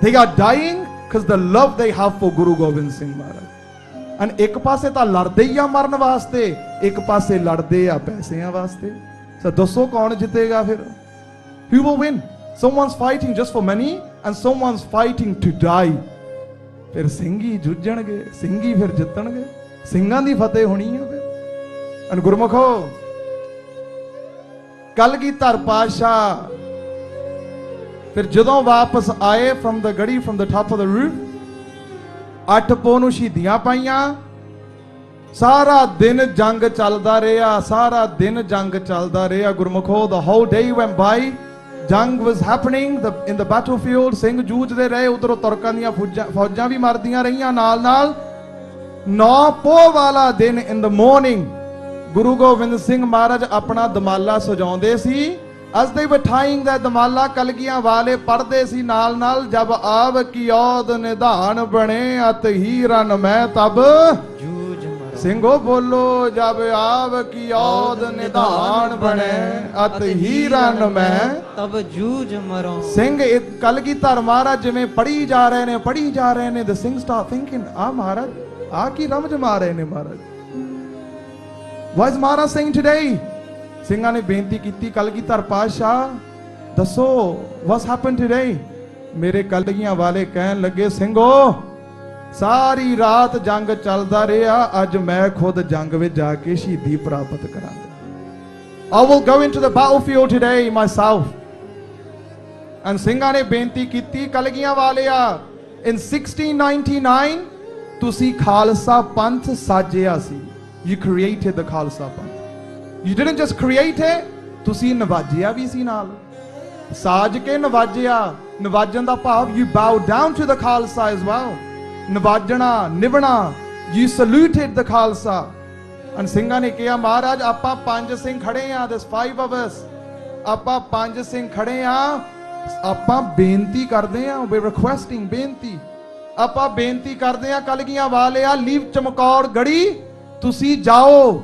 they are dying because the love they have for Guru Gobind Singh Maharaj. and ਇੱਕ ਪਾਸੇ ਤਾਂ ਲੜਦੇ ਹੀ ਆ ਮਰਨ ਵਾਸਤੇ, ਇੱਕ ਪਾਸੇ ਲੜਦੇ ਆ ਪੈਸਿਆਂ ਵਾਸਤੇ। ਸੋ ਦੱਸੋ ਕੌਣ ਜਿੱਤੇਗਾ ਫਿਰ? who will win? someone's fighting just for money and someone's fighting to die। ਫਿਰ ਸਿੰਘ ਹੀ ਜੂਝਣਗੇ, ਸਿੰਘ ਹੀ ਫਿਰ ਜਿੱਤਣਗੇ, ਸਿੰਘਾਂ ਦੀ ਫਤਿਹ ਹੋਣੀ ਆ ਫਿਰ। and ਗੁਰਮੁਖੋ ਕਲਗੀਧਰ ਪਾਤਸ਼ਾਹ ਫਿਰ ਜਦੋਂ ਵਾਪਸ ਆਏ from the ਗੜੀ, from the top of the roof, 8 ਪੋਹ ਨੂੰ ਸ਼ਹੀਦੀਆਂ ਪਾਈਆਂ। ਸਾਰਾ ਦਿਨ ਜੰਗ ਚੱਲਦਾ ਰਿਹਾ, ਸਾਰਾ ਦਿਨ ਜੰਗ ਚੱਲਦਾ ਰਿਹਾ ਗੁਰਮੁਖੋ। the whole day went by, ਜੰਗ was happening in the battlefield, Singh ਜੂਝਦੇ ਰਹੇ, ਉਧਰੋਂ ਤੁਰਕਾਂ ਦੀਆਂ ਫੌਜਾਂ ਵੀ ਮਰਦੀਆਂ ਰਹੀਆਂ ਨਾਲ ਨਾਲ। 9 ਪੋਹ ਵਾਲਾ ਦਿਨ in the morning, ਗੁਰੂ ਗੋਬਿੰਦ ਸਿੰਘ ਮਹਾਰਾਜ ਆਪਣਾ ਦਮਾਲਾ ਸਜਾਉਂਦੇ ਸੀ। as they were tying that ਦਮਾਲਾ, ਕਲਗੀਆਂ ਵਾਲੇ ਪੜ੍ਹਦੇ ਸੀ ਨਾਲ ਨਾਲ, ਜਬ ਆਵ ਕੀ ਔਦ ਨਿਧਾਨ ਬਣੇ ਅਤ ਹੀ ਰਨ ਮੈਂ ਤਬ ਜੂਝ ਮਰੋ। ਸਿੰਘੋ ਬੋਲੋ, ਜਬ ਆਵ ਕੀ ਔਦ ਨਿਧਾਨ ਬਣੇ ਅਤ ਹੀ ਰਨ ਮੈਂ ਤਬ ਜੂਝ ਮਰੋ। ਸਿੰਘ ਕਲਗੀਧਰ ਮਹਾਰਾਜ ਜਿਵੇਂ ਪੜ੍ਹੀ ਜਾ ਰਹੇ ਨੇ, ਪੜ੍ਹੀ ਜਾ ਰਹੇ ਨੇ, the ਸਿੰਘ start thinking, ਆ ਮਹਾਰਾਜ ਆ ਕੀ ਰਮਜ ਮਾਰ ਰਹੇ ਨੇ ਮਹਾਰਾਜ। What is Maharaj saying today? ਸਿੰਘਾਂ ਨੇ ਬੇਨਤੀ ਕੀਤੀ ਕਲਗੀਧਰ ਪਾਤਸ਼ਾਹ ਦੱਸੋ what's happened today? ਮੇਰੇ ਕਲਗੀਆਂ ਵਾਲੇ ਕਹਿਣ ਲੱਗੇ ਸਿੰਘੋ ਸਾਰੀ ਰਾਤ ਜੰਗ ਚੱਲਦਾ ਰਿਹਾ, ਅੱਜ ਮੈਂ ਖੁਦ ਜੰਗ ਵਿੱਚ ਜਾ ਕੇ ਸ਼ਹੀਦੀ ਪ੍ਰਾਪਤ ਕਰਾਂਗਾ। I will go into the battlefield today myself। and ਸਿੰਘਾਂ ਨੇ ਬੇਨਤੀ ਕੀਤੀ ਕਲਗੀਆਂ ਵਾਲਿਆ in 1699 ਤੁਸੀਂ ਖਾਲਸਾ ਪੰਥ ਸਾਜਿਆ ਸੀ। You created the Khalsa Panth. You didn't just create it, ਤੁਸੀਂ ਨਵਾਜਿਆ ਵੀ ਸੀ ਨਾਲ। ਸਾਜ ਕੇ ਨਵਾਜਿਆ, ਨਵਾਜਣ ਦਾ ਭਾਵ you bowed down to the Khalsa as well। ਨਵਾਜਣਾ ਨਿਭਣਾ, you saluted the Khalsa. and ਸਿੰਘਾਂ ਨੇ ਕਿਹਾ ਮਹਾਰਾਜ ਆਪਾਂ 5 ਸਿੰਘ ਖੜੇ ਆ, there's 5 of us, ਆਪਾਂ 5 ਸਿੰਘ ਖੜੇ ਆ, ਆਪਾਂ ਬੇਨਤੀ ਕਰਦੇ ਆ, we're requesting ਬੇਨਤੀ, ਆਪਾਂ ਬੇਨਤੀ ਕਰਦੇ ਆ ਕਲਗੀਆਂ ਵਾਲਿਆ ਲੀਵ ਚਮਕੌਰ ਗੜੀ ਤੁਸੀਂ ਜਾਓ,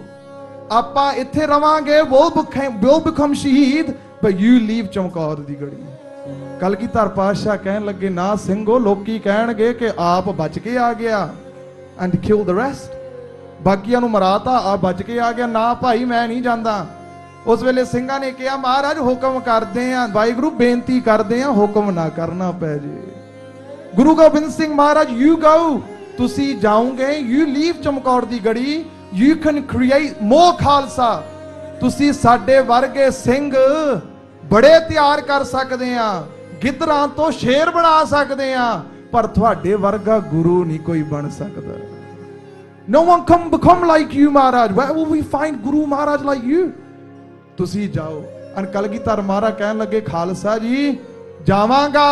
ਆਪਾਂ ਇੱਥੇ ਰਵਾਂਗੇ, we'll become ਸ਼ਹੀਦ but you leave ਚਮਕੌਰ ਦੀ ਗੜੀ। ਕਲਗੀਧਰ ਪਾਤਸ਼ਾਹ ਕਹਿਣ ਲੱਗੇ ਨਾ ਸਿੰਘੋ ਲੋਕੀ ਕਹਿਣਗੇ ਕਿ ਆਪ ਬਚ ਕੇ ਆ ਗਿਆ and kill the rest, ਬਾਕੀਆਂ ਨੂੰ ਮਰਾਤਾ ਆ ਬਚ ਕੇ ਆ ਗਿਆ, ਨਾ ਭਾਈ ਮੈਂ ਨਹੀਂ ਜਾਂਦਾ। ਉਸ ਵੇਲੇ ਸਿੰਘਾਂ ਨੇ ਕਿਹਾ ਮਹਾਰਾਜ ਹੁਕਮ ਕਰਦੇ ਆ, ਵਾਹਿਗੁਰੂ ਬੇਨਤੀ ਕਰਦੇ ਆ ਹੁਕਮ ਨਾ ਕਰਨਾ ਪੈ ਜੇ। ਗੁਰੂ ਗੋਬਿੰਦ ਸਿੰਘ ਮਹਾਰਾਜ you go, ਤੁਸੀਂ ਜਾਓਗੇ, you leave ਚਮਕੌਰ ਦੀ ਗੜੀ, you can create more Khalsa, ਤੁਸੀਂ ਸਾਡੇ ਵਰਗੇ ਸਿੰਘ ਬੜੇ ਤਿਆਰ ਕਰ ਸਕਦੇ ਆ, ਗਿੱਦੜਾਂ ਤੋਂ ਸ਼ੇਰ ਬਣਾ ਸਕਦੇ ਆ, ਪਰ ਤੁਹਾਡੇ ਵਰਗਾ ਗੁਰੂ ਨਹੀਂ ਕੋਈ ਬਣ ਸਕਦਾ। No one can become like you Maharaj, where will we find Guru Maharaj like you? ਤੁਸੀਂ ਜਾਓ। ਕਲਗੀਧਰ ਮਹਾਰਾਜ ਕਹਿਣ ਲੱਗੇ ਖਾਲਸਾ ਜੀ ਜਾਵਾਂਗਾ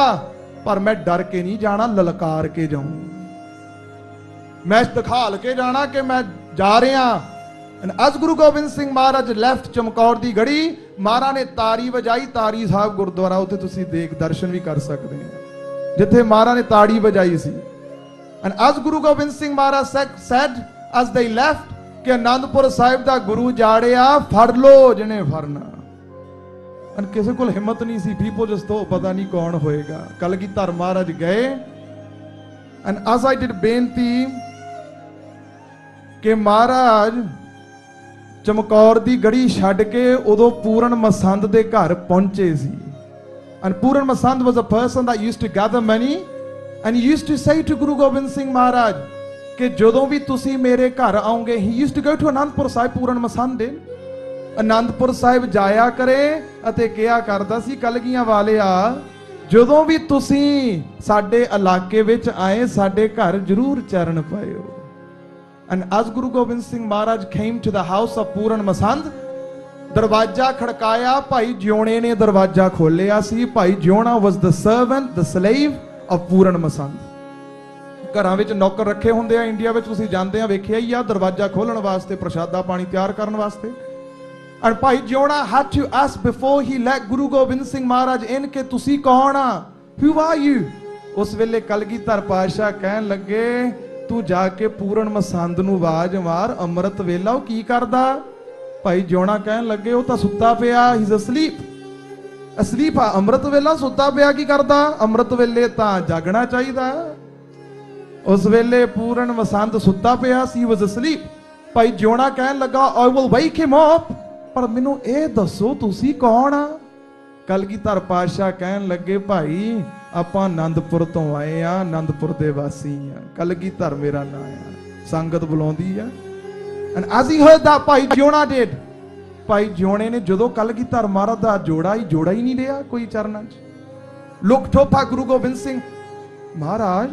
ਪਰ ਮੈਂ ਡਰ ਕੇ ਨਹੀਂ ਜਾਣਾ, ਲਲਕਾਰ ਕੇ ਜਾਊਂ, ਮੈਂ ਦਿਖਾਲ ਕੇ ਜਾਣਾ ਕਿ ਮੈਂ ਜਾ ਰਿਹਾ। as Guru Gobind Singh Maharaj left Chamkaur ਦੀ ਗੜੀ, ਮਹਾਰਾਜ ਨੇ ਤਾੜੀ ਵਜਾਈ, ਤਾੜੀ ਸਾਹਿਬ ਗੁਰਦੁਆਰਾ ਉੱਥੇ ਤੁਸੀਂ ਦਰਸ਼ਨ ਵੀ ਕਰ ਸਕਦੇ ਹੋ ਜਿੱਥੇ ਮਹਾਰਾਜ ਨੇ ਤਾੜੀ ਵਜਾਈ ਸੀ। and as Guru Gobind Singh Maharaj said as they left ਕਿ ਆਨੰਦਪੁਰ ਸਾਹਿਬ ਦਾ ਗੁਰੂ ਜਾੜਿਆ, ਫੜ ਲੋ ਜਿਹਨੇ ਫੜਨਾ। and ਕਿਸੇ ਕੋਲ ਹਿੰਮਤ ਨਹੀਂ ਸੀ, people just thought ਪਤਾ ਨਹੀਂ ਕੌਣ ਹੋਏਗਾ। ਕਲਗੀਧਰ ਮਹਾਰਾਜ ਗਏ and as I did ਬੇਨਤੀ ਕਿ ਮਹਾਰਾਜ ਚਮਕੌਰ ਦੀ ਗੜੀ ਛੱਡ ਕੇ ਉਦੋਂ ਪੂਰਨ ਮਸੰਦ ਦੇ ਘਰ ਪਹੁੰਚੇ ਸੀ। and Puran Masand was a person that used to gather money and he used to say to Guru Gobind Singh Maharaj ਕਿ ਜਦੋਂ ਵੀ ਤੁਸੀਂ ਮੇਰੇ ਘਰ ਆਓਗੇ, he used to go to Anandpur Sahib, ਪੂਰਨ ਮਸੰਦ ਦੇ ਅਨੰਦਪੁਰ ਸਾਹਿਬ ਜਾਇਆ ਕਰੇ ਅਤੇ ਕਿਹਾ ਕਰਦਾ ਸੀ ਕਲਗੀਆਂ ਵਾਲਿਆ ਜਦੋਂ ਵੀ ਤੁਸੀਂ ਸਾਡੇ ਇਲਾਕੇ ਵਿੱਚ ਆਏ ਸਾਡੇ ਘਰ ਜ਼ਰੂਰ ਚਰਨ ਪਾਇਓ। and as Guru Gobind Singh Maharaj came to the house of Pooran Masand, ਦਰਵਾਜ਼ਾ ਖੜਕਾਇਆ, ਭਾਈ ਜਿਉਣੇ ਨੇ ਦਰਵਾਜ਼ਾ ਖੋਲਿਆ ਸੀ। ਭਾਈ ਜਿਉਣਾ was the servant, the slave of Pooran Masand। ਘਰਾਂ ਵਿੱਚ ਨੌਕਰ ਰੱਖੇ ਹੁੰਦੇ ਆ ਇੰਡੀਆ ਵਿੱਚ, ਤੁਸੀਂ ਜਾਣਦੇ ਆ, ਵੇਖਿਆ ਹੀ ਆ, ਦਰਵਾਜ਼ਾ ਖੋਲਣ ਵਾਸਤੇ, ਪ੍ਰਸ਼ਾਦਾ ਪਾਣੀ ਤਿਆਰ ਕਰਨ ਵਾਸਤੇ। and ਭਾਈ ਜਿਉਣਾ had to ask before he let Guru Gobind Singh Maharaj in ਕਿ ਤੁਸੀਂ ਕੌਣ ਆ, who are you? ਉਸ ਵੇਲੇ ਕਲਗੀਧਰ ਪਾਤਸ਼ਾਹ ਕਹਿਣ ਲੱਗੇ ਤੂੰ ਜਾ ਕੇ ਪੂਰਨ ਮਸੰਦ ਨੂੰ ਆਵਾਜ਼ ਮਾਰ, ਅੰਮ੍ਰਿਤ ਵੇਲਾ ਉਹ ਕੀ ਕਰਦਾ? ਭਾਈ ਜਿਉਣਾ ਕਹਿਣ ਲੱਗੇ ਉਹ ਤਾਂ ਸੁੱਤਾ ਪਿਆ, he's asleep ਆ, ਅੰਮ੍ਰਿਤ ਵੇਲਾ ਸੁੱਤਾ ਪਿਆ ਕੀ ਕਰਦਾ? ਅੰਮ੍ਰਿਤ ਵੇਲੇ ਤਾਂ ਜਾਗਣਾ ਚਾਹੀਦਾ। ਉਸ ਵੇਲੇ ਪੂਰਨ ਮਸੰਦ ਸੁੱਤਾ ਪਿਆ ਸੀ, was asleep। ਭਾਈ ਜਿਉਣਾ ਕਹਿਣ ਲੱਗਾ I will wake him up, ਪਰ ਮੈਨੂੰ ਇਹ ਦੱਸੋ ਤੁਸੀਂ ਕੌਣ ਆ? ਕਲਗੀਧਰ ਪਾਤਸ਼ਾਹ ਕਹਿਣ ਲੱਗੇ ਭਾਈ ਆਪਾਂ ਆਨੰਦਪੁਰ ਤੋਂ ਆਏ ਆ, ਆਨੰਦਪੁਰ ਦੇ ਵਾਸੀ ਆ, ਕਲਗੀਧਰ ਮੇਰਾ ਨਾਂ ਆ, ਸੰਗਤ ਬੁਲਾਉਂਦੀ ਆ। and as he heard that ਭਾਈ ਜਿਉਣਾ did, ਭਾਈ ਜਿਉਣੇ ਨੇ ਜਦੋਂ ਕਲਗੀਧਰ ਮਹਾਰਾਜ ਦਾ ਜੋੜਾ ਹੀ ਨਹੀਂ ਰਿਹਾ ਕੋਈ ਚਰਨਾਂ 'ਚ। looked up at Guru Gobind Singh, ਮਹਾਰਾਜ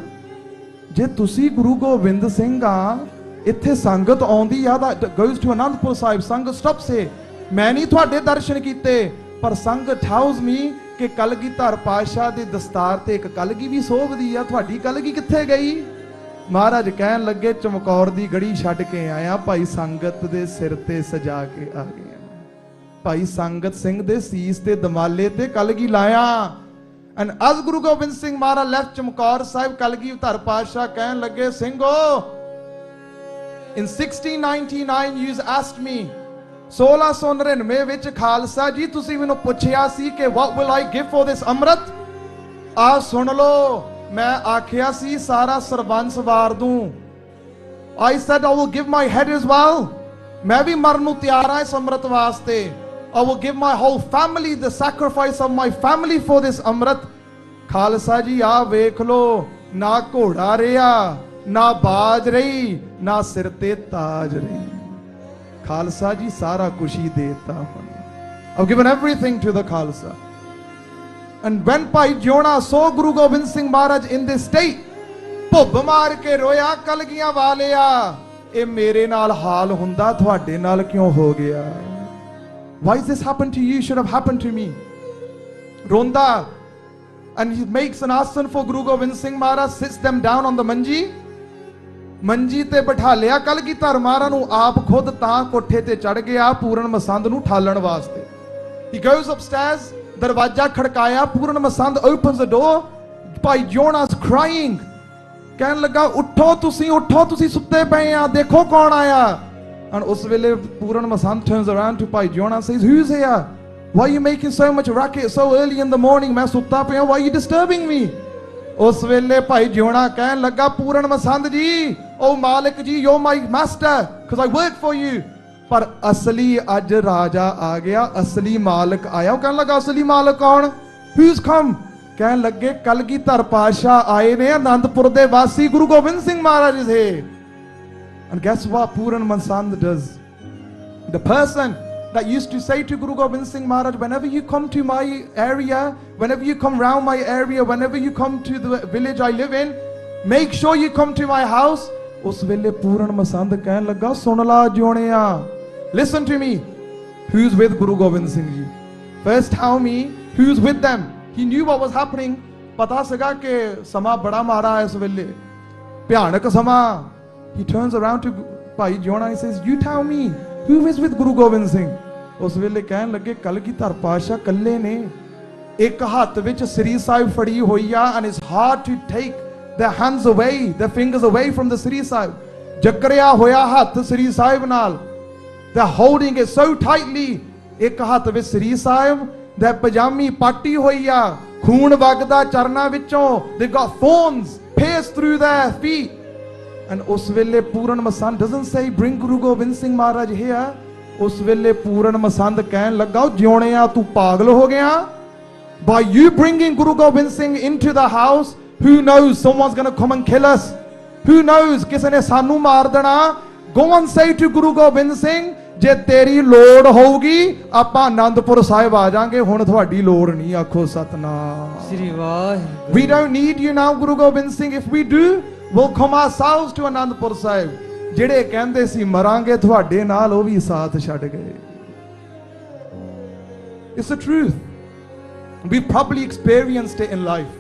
ਜੇ ਤੁਸੀਂ ਗੁਰੂ ਗੋਬਿੰਦ ਸਿੰਘ ਆ, ਇੱਥੇ ਸੰਗਤ ਆਉਂਦੀ ਆ that goes to Anandpur Sahib, ਸੰਗਤ stops here, ਮੈਂ ਨਹੀਂ ਤੁਹਾਡੇ ਦਰਸ਼ਨ ਕੀਤੇ, ਪਰ ਸੰਗਤ tells me ਕਿ ਕਲਗੀਧਰ ਪਾਤਸ਼ਾਹ ਦੀ ਦਸਤਾਰ ਤੇ ਇੱਕ ਕਲਗੀ ਵੀ ਸੋਭਦੀ ਆ, ਤੁਹਾਡੀ ਕਲਗੀ ਕਿੱਥੇ ਗਈ? ਮਹਾਰਾਜ ਕਹਿਣ ਲੱਗੇ ਚਮਕੌਰ ਦੀ ਗੜੀ ਛੱਡ ਕੇ ਆਇਆ, ਭਾਈ ਸੰਗਤ ਦੇ ਸਿਰ ਤੇ ਸਜਾ ਕੇ ਆ ਗਿਆ, ਭਾਈ ਸੰਗਤ ਸਿੰਘ ਦੇ ਸੀਸ ਤੇ ਦਮਾਲੇ ਤੇ ਕਲਗੀ ਲਾਇਆ। and as Guru Gobind Singh Maharaj left Chamkaur Sahib, Kalgidhar ਪਾਤਸ਼ਾਹ ਕਹਿਣ ਲੱਗੇ ਸਿੰਘੋ in 1699 you asked me, 1699 ਵਿੱਚ ਖਾਲਸਾ ਜੀ ਤੁਸੀਂ ਮੈਨੂੰ ਪੁੱਛਿਆ ਸੀ ਕਿ what will I give for this ਅੰਮ੍ਰਿਤ? ਆ ਸੁਣ ਲਓ, ਮੈਂ ਆਖਿਆ ਸੀ ਸਾਰਾ ਸਰਬੰਸ ਵਾਰ ਦੂੰ। I said I will give my head as well, ਮੈਂ ਵੀ ਮਰਨ ਨੂੰ ਤਿਆਰ ਹਾਂ ਇਸ ਅੰਮ੍ਰਿਤ ਵਾਸਤੇ। I will give my whole family, the sacrifice of my family for this Amrit. Khalsa ਜੀ ਆ ਵੇਖ ਲੋ, ਨਾ ਘੋੜਾ ਰਿਹਾ, ਨਾ ਬਾਜ ਰਹੀ, ਨਾ ਸਿਰ ਤੇ ਤਾਜ ਰਹੀ। ਖਾਲਸਾ ਜੀ ਸਾਰਾ ਕੁਛ ਹੀ ਦੇਤਾ ਹੁਣ। I've given everything to the Khalsa. And when Bhai Jona saw Guru Gobind Singh Maharaj in this state, ਭੁੱਬ ਮਾਰ ਕੇ ਰੋਇਆ, ਕਲਗੀਆਂ ਵਾਲਿਆ ਇਹ ਮੇਰੇ ਨਾਲ ਹਾਲ ਹੁੰਦਾ, ਤੁਹਾਡੇ ਨਾਲ ਕਿਉਂ ਹੋ ਗਿਆ? Why has this happened to you? Should have happened to me. ਰੋਂਦਾ, and he makes an asan for Guru Gobind Singh Maharaj, sits them down on the manji, ਮੰਜੀ ਤੇ ਬਿਠਾ ਲਿਆ ਕਲਗੀਧਰ ਮਹਾਰਾਜ ਨੂੰ, ਆਪ ਖੁਦ ਤਾਂ ਕੋਠੇ ਤੇ ਚੜ ਗਿਆ ਪੂਰਨ ਮਸੰਦ ਨੂੰ ਠਾਲਣ ਵਾਸਤੇ। He goes upstairs, ਦਰਵਾਜ਼ਾ ਖੜਕਾਇਆ, ਪੂਰਨ ਮਸੰਦ opens the door, Bhai ਜੋਨਾ's crying, ਕਹਿਣ ਲੱਗਾ ਉੱਠੋ ਤੁਸੀਂ ਸੁੱਤੇ ਪਏ ਆ, ਦੇਖੋ ਕੌਣ ਆਇਆ। And ਉਸ ਵੇਲੇ ਪੂਰਨ ਮਸੰਦ turns around to Bhai ਜੋਨਾ, says, who's here? Why are you making so much racket so early in the morning? ਮੈਂ ਸੁੱਤਾ ਪਿਆ, why are you disturbing me? ਉਸ ਵੇਲੇ ਭਾਈ ਜੋਨਾ ਕਹਿਣ ਲੱਗਾ, ਪੂਰਨ ਮਸੰਦ ਜੀ, ਓ ਮਾਲਕ ਜੀ, you're my master because I work for you। ਪਰ ਅਸਲੀ ਅੱਜ ਰਾਜਾ ਆ ਗਿਆ, ਅਸਲੀ ਮਾਲਕ ਆਇਆ। ਉਹ ਕਹਿਣ ਲੱਗਾ ਅਸਲੀ ਮਾਲਕ ਕੌਣ? who's come? ਕਹਿਣ ਲੱਗੇ ਕਲਗੀਧਰ ਪਾਤਸ਼ਾਹ ਆਏ ਨੇ, ਆਨੰਦਪੁਰ ਦੇ ਵਾਸੀ ਗੁਰੂ ਗੋਬਿੰਦ ਸਿੰਘ ਮਹਾਰਾਜ is here। And guess what Puran Masand does? The person that used to say to Guru Gobind Singh Maharaj, whenever you come to my area, whenever you come round my area, whenever you come to the village I live in, make sure you come to my house। ਉਸ ਵੇਲੇ ਪੂਰਨ ਮਸੰਦ ਕਹਿਣ ਲੱਗਾ, ਸੁਣ ਲਾ ਜੋਣਿਆ, listen to me, who's with Guru Gobind Singh ji? First tell me who's with them। He knew what was happening। ਪਤਾ ਸੀਗਾ ਕਿ ਸਮਾਂ ਬੜਾ ਮਾੜਾ ਹੈ ਇਸ ਵੇਲੇ, ਭਿਆਨਕ ਸਮਾਂ। He turns around to Bhai ਜੋਨਾ, he says, you tell me who is with Guru Gobind Singh? ਉਸ ਵੇਲੇ ਕਹਿਣ ਲੱਗੇ ਕਲਗੀਧਰ ਪਾਤਸ਼ਾਹ ਕੱਲੇ ਨੇ, ਇੱਕ ਹੱਥ ਵਿੱਚ ਸ੍ਰੀ ਸਾਹਿਬ ਫੜੀ ਹੋਈ ਆ, and it's hard to take their hands away, their fingers away from the Sri Sahib। ਜਕੜਿਆ ਹੋਇਆ ਹੱਥ ਸ੍ਰੀ ਸਾਹਿਬ ਨਾਲ, they're holding it so tightly। ਇੱਕ ਹੱਥ ਵਿੱਚ ਸ੍ਰੀ ਸਾਹਿਬ, the ਪਜਾਮੀ ਪਾਟੀ ਹੋਈ ਆ, ਖੂਨ ਵਗਦਾ ਚਰਨਾਂ ਵਿੱਚੋਂ, they've got thorns pierced through their feet। And ਉਸ ਵੇਲੇ ਪੂਰਨ ਮਸੰਦ doesn't say bring Guru Gobind Singh Maharaj here। ਉਸ ਵੇਲੇ ਪੂਰਨ ਮਸੰਦ ਕਹਿਣ ਲੱਗਾ, ਜਿਉਣਿਆ ਤੂੰ ਪਾਗਲ ਹੋ ਗਿਆ? By you bringing Guru Gobind Singh into the house, who knows, someone's going to come and kill us। Who knows, ਕਿਸੇ ਨੇ ਸਾਨੂੰ ਮਾਰ ਦੇਣਾ। Go and say to Guru Gobind Singh, ਜੇ ਤੇਰੀ ਲੋੜ ਹੋਊਗੀ ਆਪਾਂ ਆਨੰਦਪੁਰ ਸਾਹਿਬ ਆ ਜਾਾਂਗੇ, ਹੁਣ ਤੁਹਾਡੀ ਲੋੜ ਨਹੀਂ। ਆਖੋ ਸਤਨਾਮ ਸ੍ਰੀ Waheguru. We don't need you now Guru Gobind Singh। If we do, we'll come ourselves to Anandpur Sahib। ਜਿਹੜੇ ਕਹਿੰਦੇ ਸੀ ਮਰਾਂਗੇ ਤੁਹਾਡੇ ਨਾਲ, ਉਹ ਵੀ ਸਾਥ ਛੱਡ ਗਏ। It's the truth। We probably experienced it in life।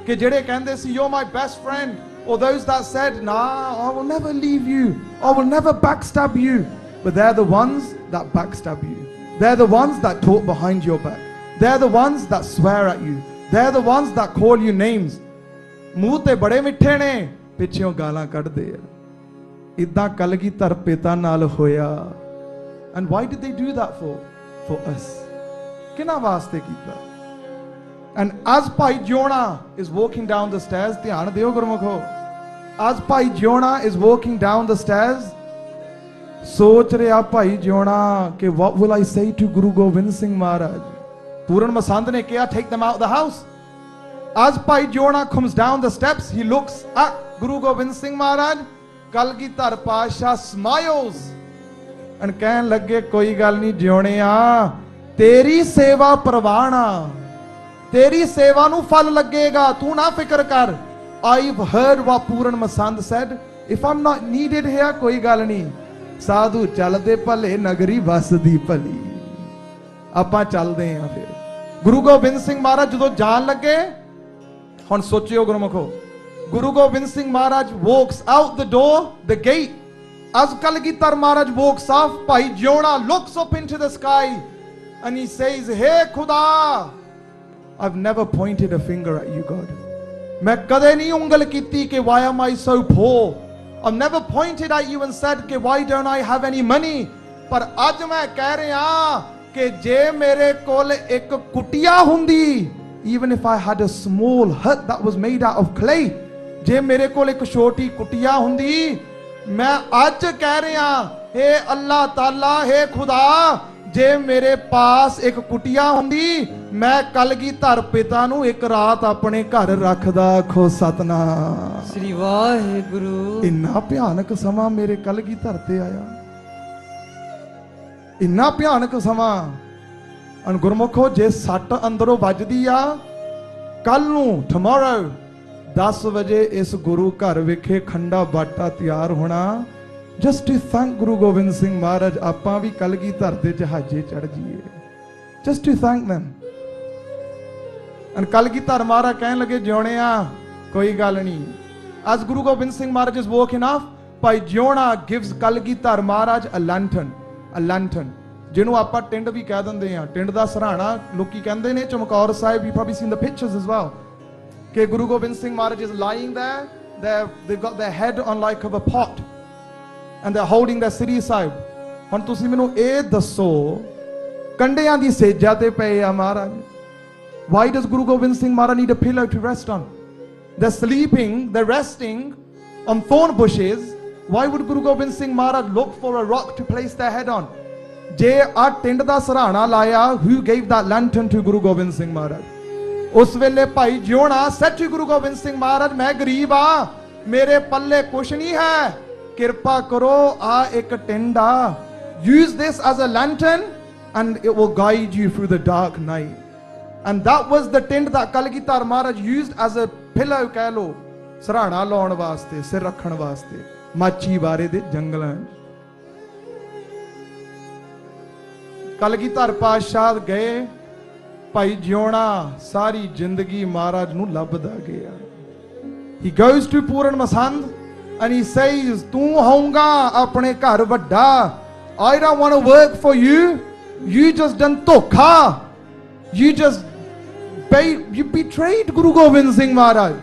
ਕਿ ਜਿਹੜੇ ਕਹਿੰਦੇ ਸੀ you're my best friend, or those that said nah, I will never leave you, I will never backstab you, but they're the ones that backstab you। They're the ones that talk behind your back। They're the ones that swear at you। They're the ones that call you names। ਮੂੰਹ ਤੇ ਬੜੇ ਮਿੱਠੇ ਨੇ, ਪਿੱਛੋਂ ਗਾਲਾਂ ਕੱਢਦੇ ਆ। ਇਦਾਂ ਕਲਗੀਧਰ ਪਿਤਾ ਨਾਲ ਹੋਇਆ। And why did they do that for? For us। ਕਿਹਨਾਂ ਵਾਸਤੇ ਕੀਤਾ? And as Bhai ਜੋਨਾ is walking down the stairs, ਧਿਆਨ ਦਿਓ ਗੁਰਮੁਖੋ, as Bhai ਜੋਨਾ is walking down the stairs, ਸੋਚ ਰਿਹਾ ਭਾਈ ਜੋਨਾ ਕਿ what will I say to Guru Gobind Singh Maharaj? ਪੂਰਨ ਮਸੰਦ ਨੇ ਕਿਹਾ take them out of the house। As Bhai Jona comes down the steps, he looks at Guru Gobind Singh Maharaj। Kalgidhar Pasha smiles and ਕਹਿਣ ਲੱਗੇ ਕੋਈ ਗੱਲ ਨਹੀਂ ਜਿਉਣਿਆ, ਤੇਰੀ ਸੇਵਾ ਪ੍ਰਵਾਨਾ, ਤੇਰੀ ਸੇਵਾ ਨੂੰ ਫਲ ਲੱਗੇਗਾ, ਤੂੰ ਨਾ ਫਿਕਰ ਕਰ। I've heard what Puran Masand said, if I'm not needed here, ਕੋਈ ਗੱਲ ਨਹੀਂ, ਸਾਧੂ ਚੱਲਦੇ ਭਲੇ ਨਗਰੀ ਵਸਦੀ ਭਲੀ। ਆਪਾਂ ਚੱਲਦੇ ਆਂ। ਫਿਰ ਗੁਰੂ ਗੋਬਿੰਦ ਸਿੰਘ ਮਹਾਰਾਜ ਜਦੋਂ ਜਾਣ ਲੱਗੇ, ਹੁਣ ਸੋਚਿਓ ਗੁਰਮੁਖੋ, Guru Gobind Singh Maharaj walks out the door, the gate. As Kalgidhar Maharaj walks off, Bhai Jona looks up into the sky and he says, hey Khuda, I've never pointed a finger at you God। मैं कदे नहीं उंगल कीती कि why am I so poor। I've never pointed at you and said कि why don't I have any money। पर आज मैं कह रहा कि जे मेरे कोल एक कुटिया हुंदी, even if I had a small hut that was made out of clay, ਜੇ ਮੇਰੇ ਕੋਲ ਇੱਕ ਛੋਟੀ ਕੁਟਿਆ ਹੁੰਦੀ, ਮੈਂ ਅੱਜ ਕਹਿ ਰਿਹਾ, हे ਅੱਲਾਹ ਤਾਲਾ, हे ਖੁਦਾ, जे मेरे पास एक कुटिया हुंदी मैं कलगीधर पिता नूं एक रात अपने घर रखदा। खो सतनाम। श्री वाहिगुरु। इन्ना भयानक समा मेरे कलगीधर ते आया, इन्ना भयानक समा। अन गुरमुखो जे सट अंदरों वजदी आ, कल नूं टमोरो 10 बजे इस गुरु घर विखे खंडा बाटा तैयार होना। Just to thank Guru Gobind Singh महाराज। आपां भी कलगीधर दे जहाजे चढ़ जाइए, जस्ट टू थैंक देम। अन कलगीधर महाराज कहन लगे जिउणिया कोई गल नहीं। as Guru Gobind Singh Maharaj is woken up, ਭਾਈ ਜਿਉਣਾ gives Kalgidhar Maharaj a lantern ਜਿਹਨੂੰ ਆਪਾਂ ਟਿੰਡ ਵੀ ਕਹਿ ਦਿੰਦੇ ਆ। ਟਿੰਡ ਦਾ ਸਰਾਣਾ ਲੋਕੀ ਕਹਿੰਦੇ ਨੇ Chamkaur Sahib. You probably seen the pictures as well ਕਿ Guru Gobind Singh Maharaj is lying there, they've got their head on like of a pot and they're holding their Siri Sahib। ਹੁਣ ਤੁਸੀਂ ਮੈਨੂੰ ਇਹ ਦੱਸੋ ਕੰਡਿਆਂ ਦੀ ਸੇਜਾ ਤੇ ਪਏ ਆ ਮਹਾਰਾਜ। Why does Guru Gobind Singh Maharaj need a pillow to rest on? They're sleeping, they're resting on thorn bushes. Why would Guru Gobind Singh Maharaj look for a rock to place their head on? ਜੇ ਆ ਟਿੰਡ ਦਾ ਸਰਾਣਾ ਲਾਇਆ, who gave that lantern to Guru Gobind Singh Maharaj? ਉਸ ਵੇਲੇ ਭਾਈ ਜਿਉਣਾ said to Guru Gobind Singh Maharaj, ਮੈਂ ਗਰੀਬ ਆ, ਮੇਰੇ ਪੱਲੇ ਕੁਛ ਨਹੀਂ ਹੈ, ਕਿਰਪਾ ਕਰੋ ਆ ਇੱਕ ਟਿੰਡ ਆ, use this as a lantern and it will guide you through the dark night। And that was the tent that Kalgidhar Maharaj used as a pillow, ਕਹਿ ਲੋ ਸਰਾਣਾ ਲਾਉਣ ਵਾਸਤੇ, ਸਿਰ ਰੱਖਣ ਵਾਸਤੇ ਮਾਚੀਵਾੜੇ ਦੇ ਜੰਗਲਾਂ 'ਚ। ਕਲਗੀਧਰ ਪਾਤਸ਼ਾਹ ਗਏ, ਭਾਈ ਜਿਉਣਾ ਸਾਰੀ ਜ਼ਿੰਦਗੀ ਮਹਾਰਾਜ ਨੂੰ ਲੱਭਦਾ ਗਿਆ। He goes to Puran Masand and he says, ਤੂੰ ਹੋਊਗਾ ਆਪਣੇ ਘਰ ਵੱਡਾ, I don't want to work for you, you just done ਧੋਖਾ, you betrayed Guru Gobind Singh Maharaj।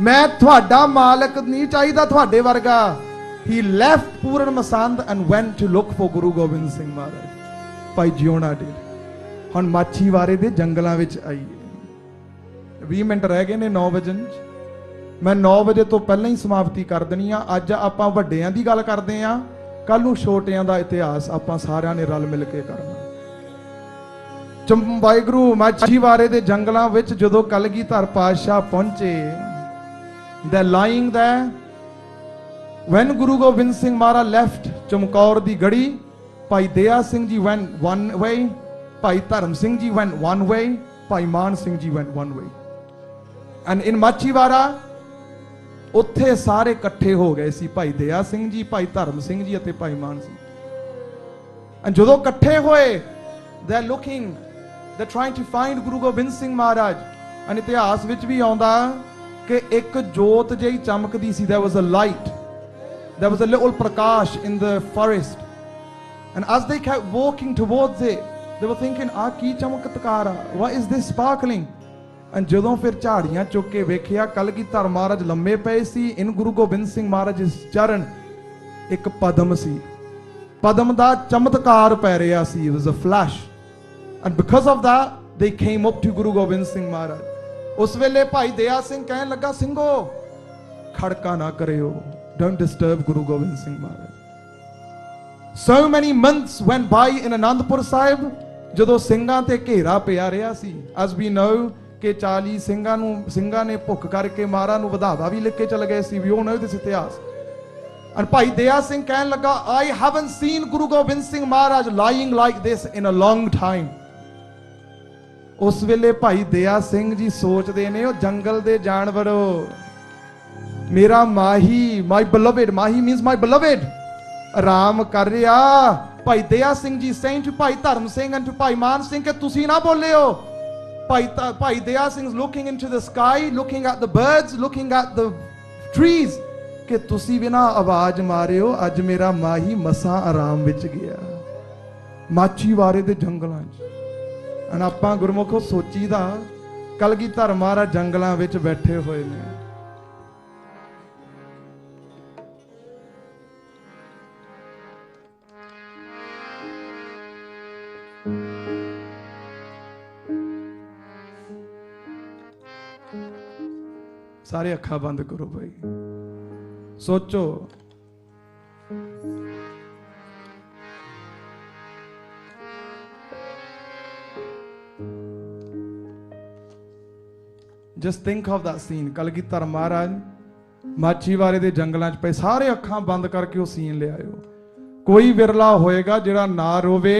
ਮੈਂ ਤੁਹਾਡਾ ਮਾਲਕ ਨਹੀਂ ਚਾਹੀਦਾ ਤੁਹਾਡੇ ਵਰਗਾ। He left Puran Masand and went to look for Guru Gobind Singh Maharaj। ਭਾਈ ਜਿਉਣਾ did। ਹੁਣ ਮਾਛੀਵਾੜੇ ਦੇ ਜੰਗਲਾਂ ਵਿੱਚ ਆਈਏ। 20 ਮਿੰਟ ਰਹਿ ਗਏ ਨੇ 9 ਵਜੇ। ਮੈਂ 9 ਵਜੇ ਤੋਂ ਪਹਿਲਾਂ ਹੀ ਸਮਾਪਤੀ ਕਰ ਦੇਣੀ ਆ। ਅੱਜ ਆਪਾਂ ਵੱਡਿਆਂ ਦੀ ਗੱਲ ਕਰਦੇ ਆ, ਕੱਲ ਨੂੰ ਛੋਟਿਆਂ ਦਾ ਇਤਿਹਾਸ ਆਪਾਂ ਸਾਰਿਆਂ ਨੇ ਰਲ ਮਿਲ ਕੇ ਕਰਨਾ। ਵਾਹਿਗੁਰੂ ਮਾਛੀਵਾੜੇ ਦੇ ਜੰਗਲਾਂ ਵਿੱਚ ਜਦੋਂ ਕਲਗੀਧਰ ਪਾਤਸ਼ਾਹ ਪਹੁੰਚੇ, they lying there when Guru Gobind Singh Maharaj left Chamkaur ਦੀ ਗੜੀ, Bhai Daya Singh ji went one way, ਭਾਈ ਧਰਮ Singh ji went one way, Bhai Mann Singh ji went one way। and in Machhiwara ਉੱਥੇ ਸਾਰੇ ਇਕੱਠੇ ਹੋ ਗਏ ਸੀ, ਭਾਈ ਦਇਆ ਸਿੰਘ ਜੀ, ਭਾਈ ਧਰਮ ਸਿੰਘ ਜੀ ਅਤੇ ਭਾਈ ਮਾਨ ਸਿੰਘ। and ਜਦੋਂ ਇਕੱਠੇ ਹੋਏ, they're looking, they're trying to find Guru Gobind Singh Maharaj। and ਇਤਿਹਾਸ ਵਿੱਚ ਵੀ ਆਉਂਦਾ ਕਿ ਇੱਕ ਜੋਤ ਜਿਹੀ ਚਮਕਦੀ ਸੀ, there was a light, there was a little prakash in the forest। and as they kept walking towards it, they were thinking, ah ਕੀ ਚਮਕਤਕਾਰ ਆ, what is this sparkling? and ਜਦੋਂ ਫਿਰ ਝਾੜੀਆਂ ਚੁੱਕ ਕੇ ਵੇਖਿਆ, ਕਲਗੀਧਰ ਮਹਾਰਾਜ ਲੰਮੇ ਪਏ ਸੀ। in Guru Gobind Singh Maharaj's ਚਰਨ ਇੱਕ ਪਦਮ ਸੀ, ਪਦਮ ਦਾ ਚਮਤਕਾਰ ਪੈ ਰਿਹਾ ਸੀ, it was a flash। and because of that they came up to Guru Gobind Singh Maharaj। ਉਸ ਵੇਲੇ ਭਾਈ ਦਇਆ ਸਿੰਘ ਕਹਿਣ ਲੱਗਾ, ਸਿੰਘੋ ਖੜਕਾ ਨਾ ਕਰਿਓ, don't disturb Guru Gobind Singh Maharaj। so many months went by in Anandpur Sahib, ਜਦੋਂ ਸਿੰਘਾਂ ਤੇ ਘੇਰਾ ਪਿਆ ਰਿਹਾ ਸੀ। as we know ਕਿ 40 ਸਿੰਘਾਂ ਨੇ ਭੁੱਖ ਕਰਕੇ ਮਹਾਰਾਜ ਨੂੰ ਵਧਾਵਾ ਵੀ ਲਿਖ ਕੇ ਚਲੇ ਗਏ ਸੀ। we all know this ਇਤਿਹਾਸ। and ਭਾਈ ਦਇਆ ਸਿੰਘ ਕਹਿਣ ਲੱਗਾ, I haven't seen Guru Gobind Singh Maharaj lying like this in a long time। ਉਸ ਵੇਲੇ ਭਾਈ ਦਇਆ ਸਿੰਘ ਜੀ ਸੋਚਦੇ ਨੇ, ਉਹ ਜੰਗਲ ਦੇ ਜਾਨਵਰੋ, ਮੇਰਾ ਮਾਹੀ, my beloved, Mahi means my beloved, ਆਰਾਮ ਕਰ ਰਿਹਾ। ਭਾਈ ਦਇਆ ਸਿੰਘ ਜੀ saying to ਭਾਈ ਧਰਮ ਸਿੰਘ and to ਭਾਈ ਮਾਨ ਸਿੰਘ ਕਿ ਤੁਸੀਂ ਨਾ ਬੋਲਿਓ। Bhai Daya Singh looking into the sky, looking at the birds, looking at the trees, ਕਿ ਤੁਸੀਂ ਵੀ ਨਾ ਆਵਾਜ਼ ਮਾਰਿਓ, ਅੱਜ ਮੇਰਾ ਮਾਹੀ ਮਸਾਂ ਆਰਾਮ ਵਿੱਚ ਗਿਆ ਮਾਛੀਵਾੜੇ ਦੇ ਜੰਗਲਾਂ 'ਚ। and ਆਪਾਂ ਗੁਰਮੁਖੋ ਸੋਚੀਦਾ, ਕਲਗੀਧਰ ਮਹਾਰਾਜ ਜੰਗਲਾਂ ਵਿੱਚ ਬੈਠੇ ਹੋਏ ਨੇ। ਸਾਰੇ ਅੱਖਾਂ ਬੰਦ ਕਰੋ ਭਾਈ, ਸੋਚੋ। Just think of that scene. Kalgidhar Maharaj ਮਾਛੀਵਾੜੇ ਦੇ ਜੰਗਲਾਂ 'ਚ ਪਏ, ਸਾਰੇ ਅੱਖਾਂ ਬੰਦ ਕਰਕੇ ਉਹ ਸੀਨ ਲਿਆਇਓ। ਕੋਈ ਵਿਰਲਾ ਹੋਏਗਾ ਜਿਹੜਾ ਨਾ ਰੋਵੇ,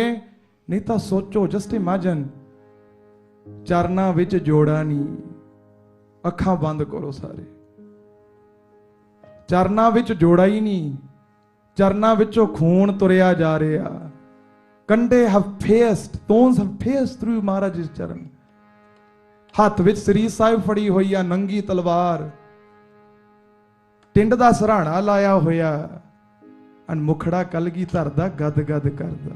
ਨਹੀਂ ਤਾਂ ਸੋਚੋ, ਜਸਟ ਇਮੇਜਿਨ ਚਰਨਾਂ ਵਿੱਚ ਜੋੜਾ ਨਹੀਂ। ਅੱਖਾਂ ਬੰਦ ਕਰੋ ਸਾਰੇ। ਚਰਨਾਂ ਵਿੱਚ ਜੋੜਾ ਹੀ ਨਹੀਂ, ਚਰਨਾਂ ਵਿੱਚੋਂ ਖੂਨ ਤੁਰਿਆ ਜਾ ਰਿਹਾ। ਕੰਡੇ have pierced, thorns have pierced through ਮਹਾਰਾਜ ਦੇ ਚਰਨ। ਹੱਥ ਵਿੱਚ ਸ੍ਰੀ ਸਾਹਿਬ ਫੜੀ ਹੋਈ ਆ, ਨੰਗੀ ਤਲਵਾਰ, ਟਿੰਡ ਦਾ ਸਰਾਣਾ ਲਾਇਆ ਹੋਇਆ, ਅਨ ਮੁਖੜਾ ਕਲਗੀਧਰ ਦਾ ਗਦ ਗਦ ਕਰਦਾ।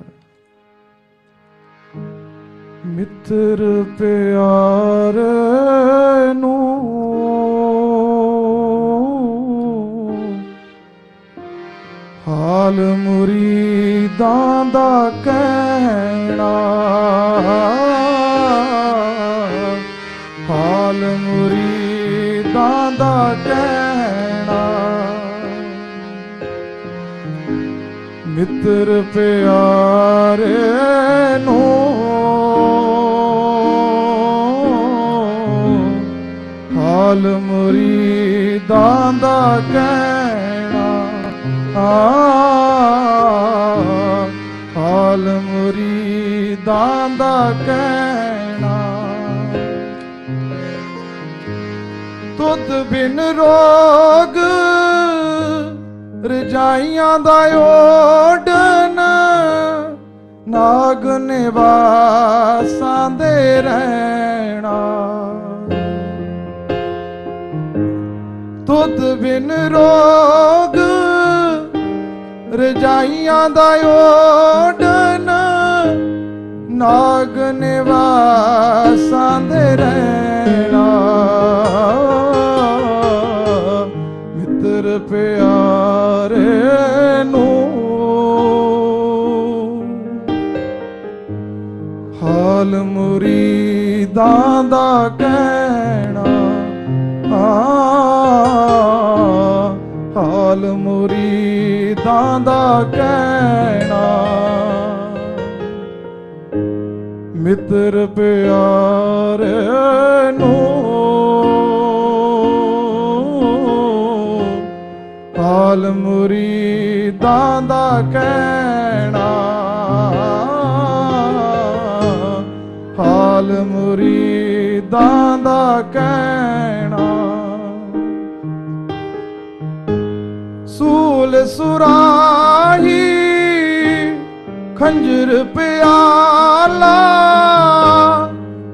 ਮਿੱਤਰ ਪਿਆਰੇ ਨੂੰ ਹਾਲ ਮੁਰੀਦਾਂ ਦਾ ਕਹਿਣਾ, ਹਾਲ ਮੁਰੀਦਾਂ ਦਾ ਕਹਿਣਾ। ਮਿੱਤਰ ਪਿਆਰੇ ਨੂੰ ਹਾਲ ਮੁਰੀਦਾਂ ਦਾ ਕਹਿਣਾ, ਹਾਲ ਮੁਰੀਦਾਂ ਦਾ ਕਹਿਣਾ। ਤੁਧ ਬਿਨ ਰੋਗ ਰਜਾਈਆਂ ਦਾ ਓਢਨ, ਨਾਗ ਨਿਵਾਸਾਂ ਦੇ ਰਹਿਣਾ। ਤੁਧ ਬਿਨ ਰੋਗ ਰਜਾਈਆਂ ਦਾ ਓਢਨ, ਨਾਗ ਨਿਵਾਸਾਂ ਦੇ ਰਹਿਣਾ। ਮਿੱਤਰ ਪਿਆਰੇ ਨੂੰ ਹਾਲ ਮੁਰੀਦਾਂ ਦਾ ਕਹਿਣਾ, ਹਾਲ ਮੁਰੀਦਾਂ ਦਾ ਕਹਿਣਾ। ਮਿੱਤਰ ਪਿਆਰੇ ਨੂੰ ਹਾਲ ਮੁਰੀਦਾਂ ਦਾ ਕਹਿਣਾ, ਹਾਲ ਮੁਰੀਦਾਂ ਦਾ ਕਹਿਣਾ। ਸੂਲ ਸੁਰਾਹੀ ਖੰਜਰ ਪਿਆਲਾ,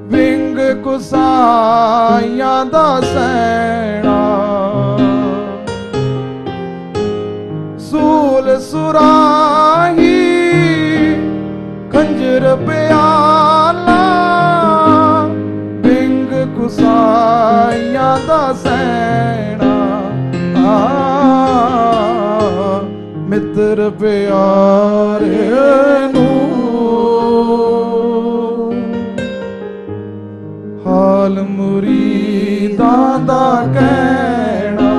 ਵਿੰਗ ਕੁਸਾਈਆਂ ਦਾ ਸੈਣਾ। ਸੂਲ ਸੁਰਾਹੀ ਖੰਜਰ ਪਿਆਲਾ, ਵਿੰਗ ਕੁਸਾਈਆਂ ਦਾ ਸੈਣਾ। ਮਿੱਤਰ ਪਿਆਰੇ ਨੂੰ ਹਾਲ ਮੁਰੀਦਾਂ ਦਾ ਕਹਿਣਾ,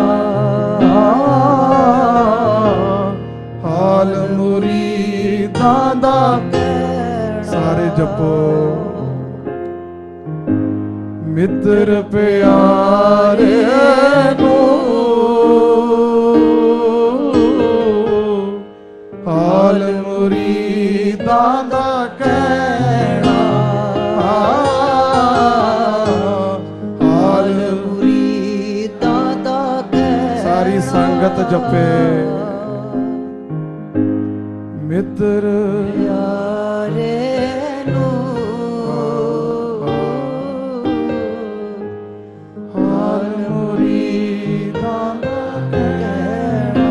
ਹਾਲ ਮੁਰੀਦਾਂ ਦਾ ਕਹਿਣਾ। ਸਾਰੇ ਜਪੋ। ਮਿੱਤਰ ਪਿਆਰੇ ਨੂੰ ਹਾਲ ਮੁਰੀਦਾਂ ਦਾ ਕਹਿਣਾ, ਹਾਲ ਮੁਰੀਦਾਂ ਦਾ ਕਹਿਣਾ। ਸਾਰੀ ਸੰਗਤ ਜਪੇ। ਮਿੱਤਰ ਪਿਆਰੇ ਨੂੰ ਹਾਲ ਮੁਰੀਦਾਂ ਦਾ ਕਹਿਣਾ,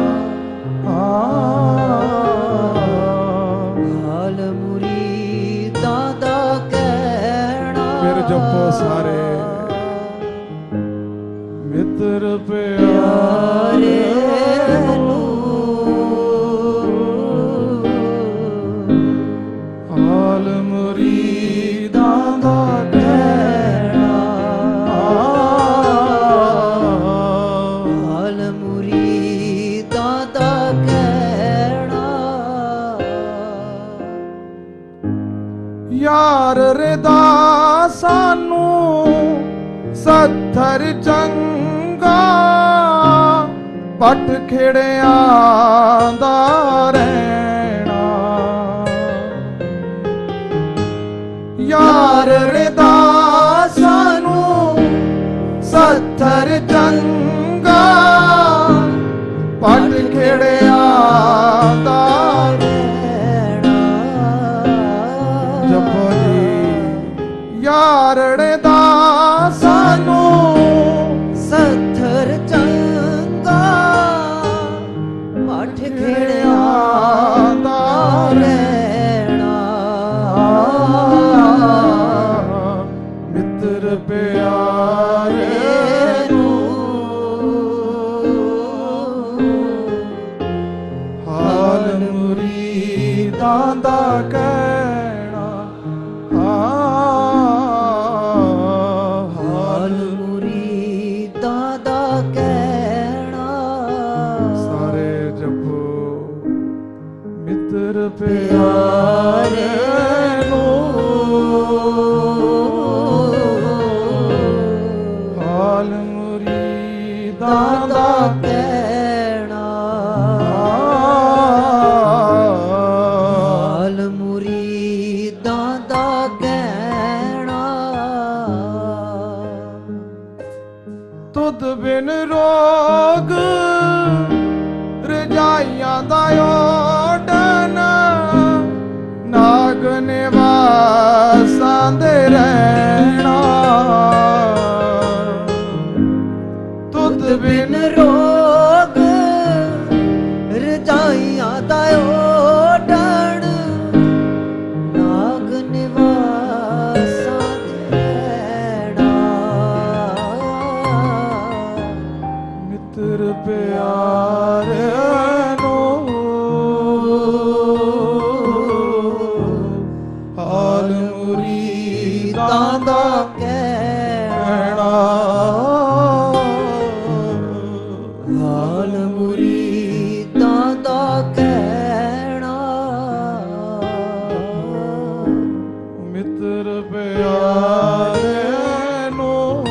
ਹਾਲ ਮੁਰੀਦਾਂ ਦਾ ਕਹਿਣਾ। ਫਿਰ ਜਪੋ ਸਾਰੇ। ਮਿੱਤਰ ਪਿਆਰੇ ਨੂੰ ਹਾਲ ਮੁਰੀਦਾਂ ਦਾ ਕਹਿਣਾ, ਹਾਲ ਮੁਰੀਦਾਂ ਦਾ ਕਹਿਣਾ। ਯਾਰ ਰਦਾ ਸਾਨੂੰ ਸੱਚ ਸੱਥਰ ਚੰਗਾ ਪੱਟ ਖੇੜਿਆਂ ਦਾ ਰਹਿਣਾ ਯਾਰ ਰਦਾ ਸਾਨੂੰ ਸੱਥਰ ਚੰਗਾ ਪੱਟ ਖੇੜਿਆਂ ਦਾ ਰਹਿਣਾ ਜਪੋ ਜੀ ਯਾਰ ਰਦਾ ਸਾਨੂੰ ਸੱਥਰ ਚੰਗਾ ਪੱਟ ਖੇੜਿਆਂ ਦਾ ਰਹਿਣਾ ਮਿੱਤਰ ਪਿਆਰੇ ਹਾਲ ਮੁਰੀਦਾਂ ਦਾ ਕਹਿਣਾ ਹਾਲ ਮੁਰੀਦਾਂ ਦਾ ਕਹਿਣਾ ਸਾਰੇ ਜਪੋ ਮਿੱਤਰ ਪਿਆਰੇ ਹਾਲ ਮੁਰੀਦਾਂ ਦਾ ਕਹਿਣਾ ਹਾਲ ਮੁਰੀਦਾਂ ਦਾ ਕਹਿਣਾ ਤੁਧ ਬਿਨ ਰੋਗ ਰਜਾਈਆਂ ਦਾ ਓਡਨ ਨਾਗ ਨਿਵਾਸਾਂ ਦੇ ਰਹਿਣਾ ਤੁਧ ਬਿਨ ਰੋਗ ਰਜਾਈਆਂ ਦਾ ਓਡਣ ਨਾਗ ਨਿਵਾਸਾਂ ਦੇ ਰਹਿਣਾ ਮਿੱਤਰ ਪਿਆਰੇ ਨੂੰ ਹਾਲ ਮੁਰੀਦਾਂ ਦਾ ਕਹਿਣਾ ਹਾਲ ਮੁਰੀਦਾਂ ਦਾ ਕਹਿਣਾ ਮਿੱਤਰ ਪਿਆਰੇ ਨੂੰ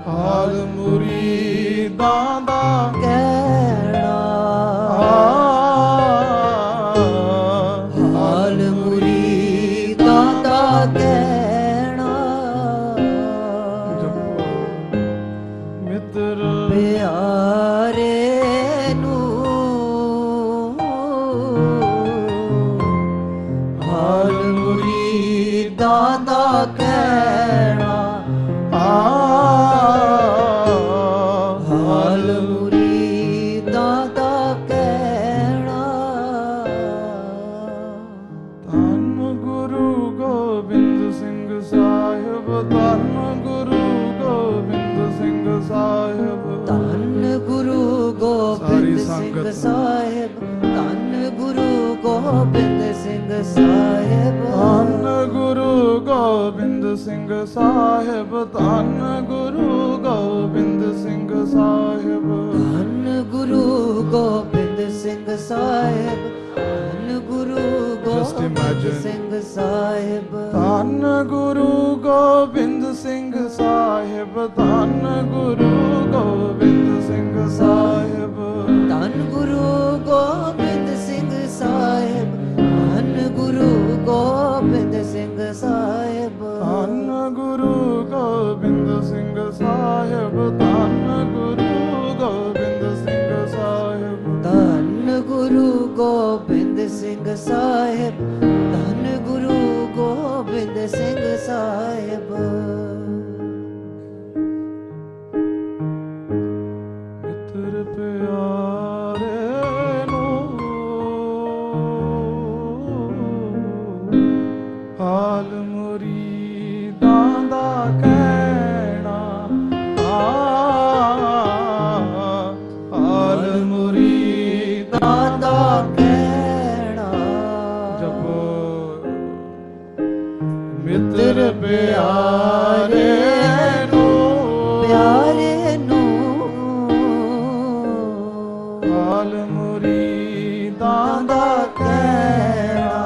ਹਾਲ ਮੁਰੀਦਾਂ ਦਾ ਕਹਿਣਾ ਹਾਲ ਮੁਰੀਦਾਂ ਦਾ ਕਹਿਣਾ ਜਪੋ ਮਿੱਤਰ ਪਿਆਰੇ ਨੂੰ ਹਾਲ ਮੁਰੀਦਾਂ ਦਾ ਕਹਿਣਾ ਹਾਲ ਮੁਰੀਦਾਂ ਦਾ ਕਹਿਣਾ ਧੰਨ ਗੁਰੂ ਗੋਬਿੰਦ ਸਿੰਘ ਸਾਹਿਬ ਧੰਨ ਗੁਰੂ ਗੋਬਿੰਦ ਸਿੰਘ ਸਾਹਿਬ ਧੰਨ ਗੁਰੂ ਗੋਬਿੰਦ ਸਿੰਘ ਸਾਹਿਬ ਧੰਨ ਗੁਰੂ ਗੋਬਿੰਦ ਸਿੰਘ ਸਾਹਿਬ ਧੰਨ ਗੁਰੂ ਗੋਬਿੰਦ ਸਿੰਘ ਸਾਹਿਬ ਧੰਨ ਗੁਰੂ ਗੋਬਿੰਦ ਸਿੰਘ ਸਾਹਿਬ ਧੰਨ ਗੁਰੂ ਗੋਬਿੰਦ ਸਿੰਘ ਸਾਹਿਬ ਧੰਨ ਗੁਰੂ Just ਗੋਬਿੰਦ imagine. ਸਿੰਘ ਸਾਹਿਬ ਧੰਨ ਗੁਰੂ ਗੋਬਿੰਦ ਸਿੰਘ ਸਾਹਿਬ ਧੰਨ ਗੁਰੂ ਗੋਬਿੰਦ ਸਿੰਘ ਸਾਹਿਬ ਧੰਨ ਗੁਰੂ ਗੋਬਿੰਦ ਸਿੰਘ ਸਾਹਿਬ ਧੰਨ ਗੁਰੂ ਗੋਬਿੰਦ ਸਿੰਘ ਸਾਹਿਬ ਧੰਨ ਗੁਰੂ ਗੋਬਿੰਦ ਸਿੰਘ ਸਾਹਿਬ ਧੰਨ ਗੁਰੂ ਗੋਬਿੰਦ ਸਿੰਘ ਸਾਹਿਬ ਧੰਨ ਗੁਰੂ ਗੋਬਿੰਦ ਸਿੰਘ ਸਾਹਿਬ ਧੰਨ ਗੁਰੂ ਗੋਬਿੰਦ ਸਿੰਘ ਸਾਹਿਬ ਮਿੱਤਰ ਪਿਆਰੇ ਨੂੰ ਹਾਲ ਮੁਰੀਦਾਂ ਦਾ ਕਹਿਣਾ ਹਾਲ ਮੁਰੀਦਾਂ ਦਾ ਕਹਿਣਾ ਜਪੋ ਮਿੱਤਰ ਪਿਆਰੇ ਨੂੰ ਪਿਆਰੇ ਨੂੰ ਹਾਲ ਮੁਰੀਦਾਂ ਦਾ ਕਹਿਣਾ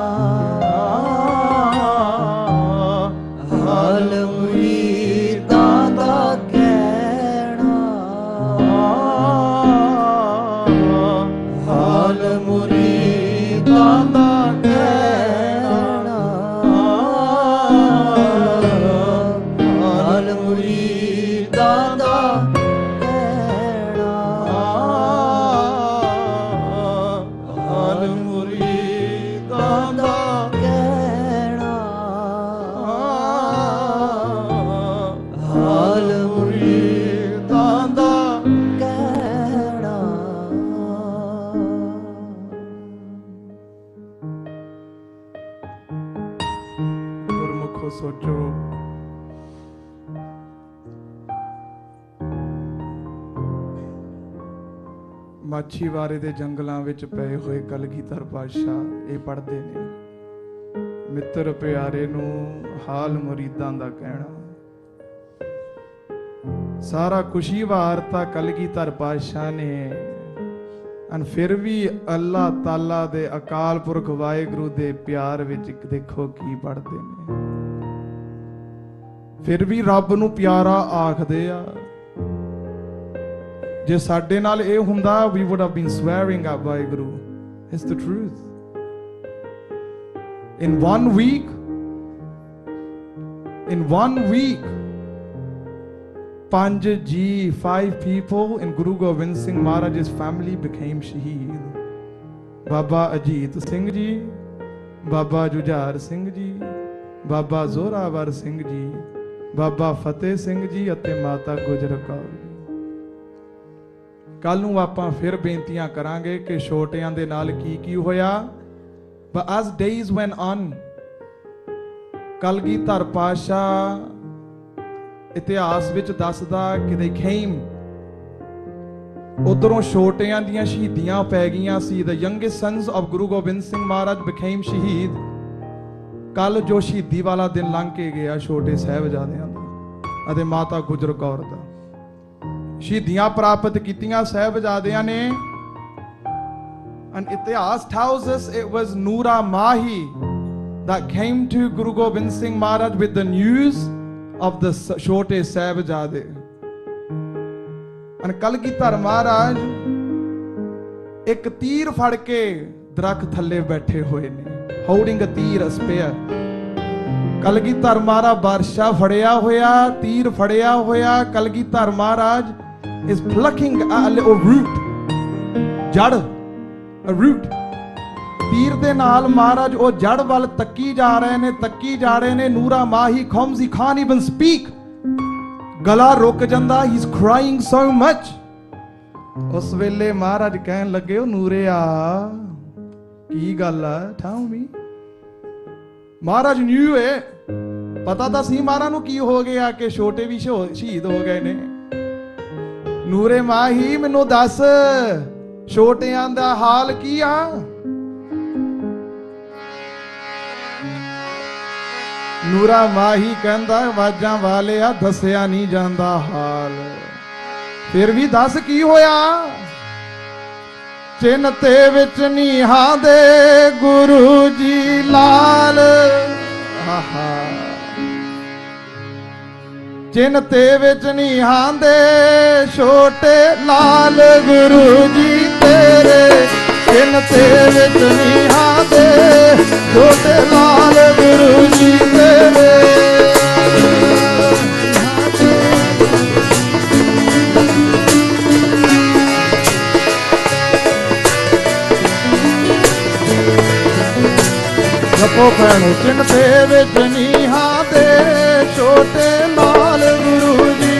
ਮਾਛੀਵਾੜੇ ਦੇ ਜੰਗਲਾਂ ਵਿੱਚ ਪਏ ਹੋਏ ਕਲਗੀਧਰ ਪਾਤਸ਼ਾਹ ਇਹ ਪੜ੍ਹਦੇ ਨੇ। ਮਿੱਤਰ ਪਿਆਰੇ ਨੂੰ ਹਾਲ ਮੁਰੀਦਾਂ ਦਾ ਕਹਿਣਾ, ਸਾਰਾ ਖੁਸ਼ੀ ਵਾਰਤਾ ਕਲਗੀਧਰ ਪਾਤਸ਼ਾਹ ਨੇ, ਅਨ ਫਿਰ ਵੀ ਅੱਲਾਹ ਤਾਲਾ ਦੇ ਅਕਾਲ ਪੁਰਖ ਵਾਹਿਗੁਰੂ ਦੇ ਪਿਆਰ ਵਿੱਚ ਦੇਖੋ ਕੀ ਪੜ੍ਹਦੇ ਨੇ। ਫਿਰ ਵੀ ਰੱਬ ਨੂੰ ਪਿਆਰਾ ਆਖਦੇ ਆ। ਜੇ ਸਾਡੇ ਨਾਲ ਇਹ ਹੁੰਦਾ we would have been swearing at Waheguru. It's the truth. In 1 week, five people in Guru Gobind Singh Maharaj's family became shaheed. Baba Ajit Singh ji, Baba Jujhar Singh ji, Baba Zorawar Singh ji, Baba Fateh Singh ji ਅਤੇ ਮਾਤਾ ਗੁਜਰ ਕੌਰ ਜੀ। ਕੱਲ ਨੂੰ ਆਪਾਂ ਫਿਰ ਬੇਨਤੀਆਂ ਕਰਾਂਗੇ ਕਿ ਛੋਟਿਆਂ ਦੇ ਨਾਲ ਕੀ ਕੀ ਹੋਇਆ। But as days went on, Kalgidhar ਪਾਤਸ਼ਾਹ ਇਤਿਹਾਸ ਵਿੱਚ ਦੱਸਦਾ ਕਿ they came, ਉਧਰੋਂ ਛੋਟਿਆਂ ਦੀਆਂ ਸ਼ਹੀਦੀਆਂ ਪੈ ਗਈਆਂ ਸੀ। The youngest sons of Guru Gobind Singh Maharaj became shaheed। ਕੱਲ ਜੋ ਸ਼ਹੀਦੀ ਵਾਲਾ ਦਿਨ ਲੰਘ ਕੇ ਗਿਆ ਛੋਟੇ ਸਾਹਿਬਜ਼ਾਦਿਆਂ ਦਾ ਅਤੇ ਮਾਤਾ ਗੁਜਰ ਕੌਰ ਦਾ, ਸ਼ਹੀਦੀਆਂ ਪ੍ਰਾਪਤ ਕੀਤੀਆਂ ਸਾਹਿਬਜ਼ਾਦਿਆਂ ਨੇ। And ਇਤਿਹਾਸ tells us it was Noora Mahi that came to Guru Gobind Singh Maharaj with the news of the ਛੋਟੇ ਸਾਹਿਬਜ਼ਾਦੇ। and ਕਲਗੀਧਰ ਮਹਾਰਾਜ ਇੱਕ ਤੀਰ ਫੜ ਕੇ ਦਰਖਤ ਥੱਲੇ ਬੈਠੇ ਹੋਏ ਨੇ, holding a ਤੀਰ, a spear। ਕਲਗੀਧਰ ਮਹਾਰਾਜ ਬਾਰਸ਼ਾ ਫੜਿਆ ਹੋਇਆ, ਤੀਰ ਫੜਿਆ ਹੋਇਆ। ਕਲਗੀਧਰ ਮਹਾਰਾਜ is plucking a little root, ਜੜ, a root। ਤੀਰ ਦੇ ਨਾਲ ਮਹਾਰਾਜ ਉਹ ਜੜ ਵੱਲ ਤੱਕੀ ਜਾ ਰਹੇ ਨੇ, ਤੱਕੀ ਜਾ ਰਹੇ ਨੇ। ਨੂਰਾ ਮਾਹੀ comes, he can't even speak, ਗਲਾ ਰੁਕ ਜਾਂਦਾ, he's crying so much। ਉਸ ਵੇਲੇ ਮਹਾਰਾਜ ਕਹਿਣ ਲੱਗੇ, ਉਹ ਨੂਰਿਆ ਕੀ ਗੱਲ ਆ, tell me। Maharaj knew it, ਪਤਾ ਤਾਂ ਸੀ ਮਹਾਰਾਜ ਨੂੰ ਕੀ ਹੋ ਗਿਆ ਕਿ ਛੋਟੇ ਵੀ ਸ਼ਹੀਦ ਹੋ ਗਏ ਨੇ। ਨੂਰੇ ਮਾਹੀ ਮੈਨੂੰ ਦੱਸ ਛੋਟਿਆਂ ਦਾ ਹਾਲ ਕੀ ਆ। ਨੂਰਾ ਮਾਹੀ ਕਹਿੰਦਾ, ਆਵਾਜ਼ਾਂ ਵਾਲਿਆ ਦੱਸਿਆ ਨਹੀਂ ਜਾਂਦਾ ਹਾਲ। ਫਿਰ ਵੀ ਦੱਸ ਕੀ ਹੋਇਆ। ਚਿੰਨ ਤੇ ਵਿੱਚ ਨੀਹਾਂ ਦੇ ਗੁਰੂ ਜੀ ਲਾਲ, ਆਹਾ। ਚਿੰਨ ਤੇ ਵਿੱਚ ਨੀਹਾਂ ਦੇ ਛੋਟੇ ਲਾਲ ਗੁਰੂ ਜੀ ਤੇਰੇ। ਚਿੰਨ ਤੇ ਵਿੱਚ ਨੀਹਾਂ ਦੇ ਛੋਟੇ ਲਾਲ ਗੁਰੂ ਜੀ ਤੇਰੇ। ਜਪੋ ਭੈਣੋ, ਚਿੰਨ ਤੇ ਵਿੱਚ ਨੀਹਾਂ ਦੇ ਛੋਟੇ ਲਾਲ ਗੁਰੂ ਜੀ।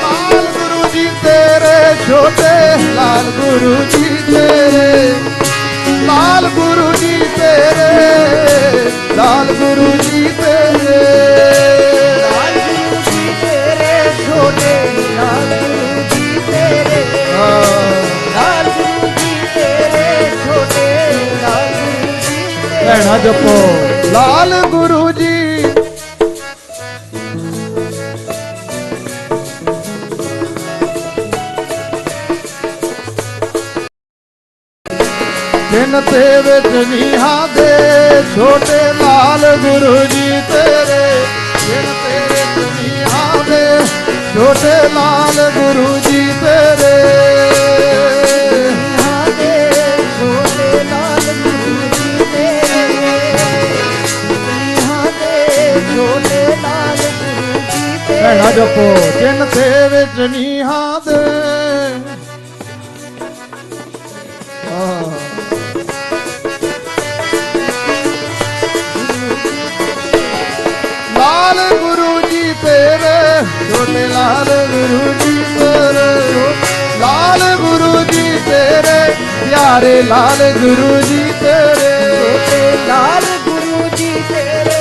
ਲਾਲ ਗੁਰੂ ਜੀ ਤੇਰੇ, ਛੋਟੇ ਲਾਲ ਗੁਰੂ ਜੀ ਤੇਰੇ। ਲਾਲ ਗੁਰੂ ਜੀ ਤੇਰੇ, ਲਾਲ ਗੁਰੂ ਜੀ ਤੇਰੇ। ਲਾਲ ਗੁਰੂ ਜੀ ਤੇਰੇ, ਛੋਟੇ ਲਾਲ ਗੁਰੂ ਜੀ ਤੇਰੇ। ਲਾਲ ਗੁਰੂ ਜੀ ਤੇਰੇ, ਛੋਟੇ ਲਾਲ ਗੁਰੂ ਜੀ ਤੇਰੇ। ਭੈਣਾਂ ਜਪੋ, ਲਾਲ ਗੁਰੂ ਜੀ। ਚਿੰਨ ਤੇ ਵਿੱਚ ਨੀਹਾਂ ਦੇ ਛੋਟੇ ਲਾਲ ਗੁਰੂ ਜੀ ਤੇਰੇ। ਚਿੰਨ ਤੇ ਵਿੱਚ ਨੀਹਾਂ ਦੇ ਛੋਟੇ ਲਾਲ ਗੁਰੂ ਜੀ ਤੇਰੇ। ਨੀਹਾਂ ਦੇ ਛੋਟੇ ਲਾਲ ਗੁਰੂ ਜੀ ਤੇਰੇ। ਨੀਹਾਂ ਦੇ ਛੋਟੇ ਲਾਲ ਗੁਰੂ ਜੀ ਤੇਰੇ। ਭੈਣਾਂ ਜਪੋ, ਚਿੰਨ ਤੇ ਵਿੱਚ ਨੀਹਾਂ ਦੇ। ਲਾਲ ਗੁਰੂ ਜੀ ਤੇਰੇ, ਛੋਟੇ ਲਾਲ ਗੁਰੂ ਜੀ ਤੇਰੇ। ਲਾਲ ਗੁਰੂ ਜੀ ਤੇਰੇ, ਪਿਆਰੇ ਲਾਲ ਗੁਰੂ ਜੀ ਤੇਰੇ। ਛੋਟੇ ਲਾਲ ਗੁਰੂ ਜੀ ਤੇਰੇ,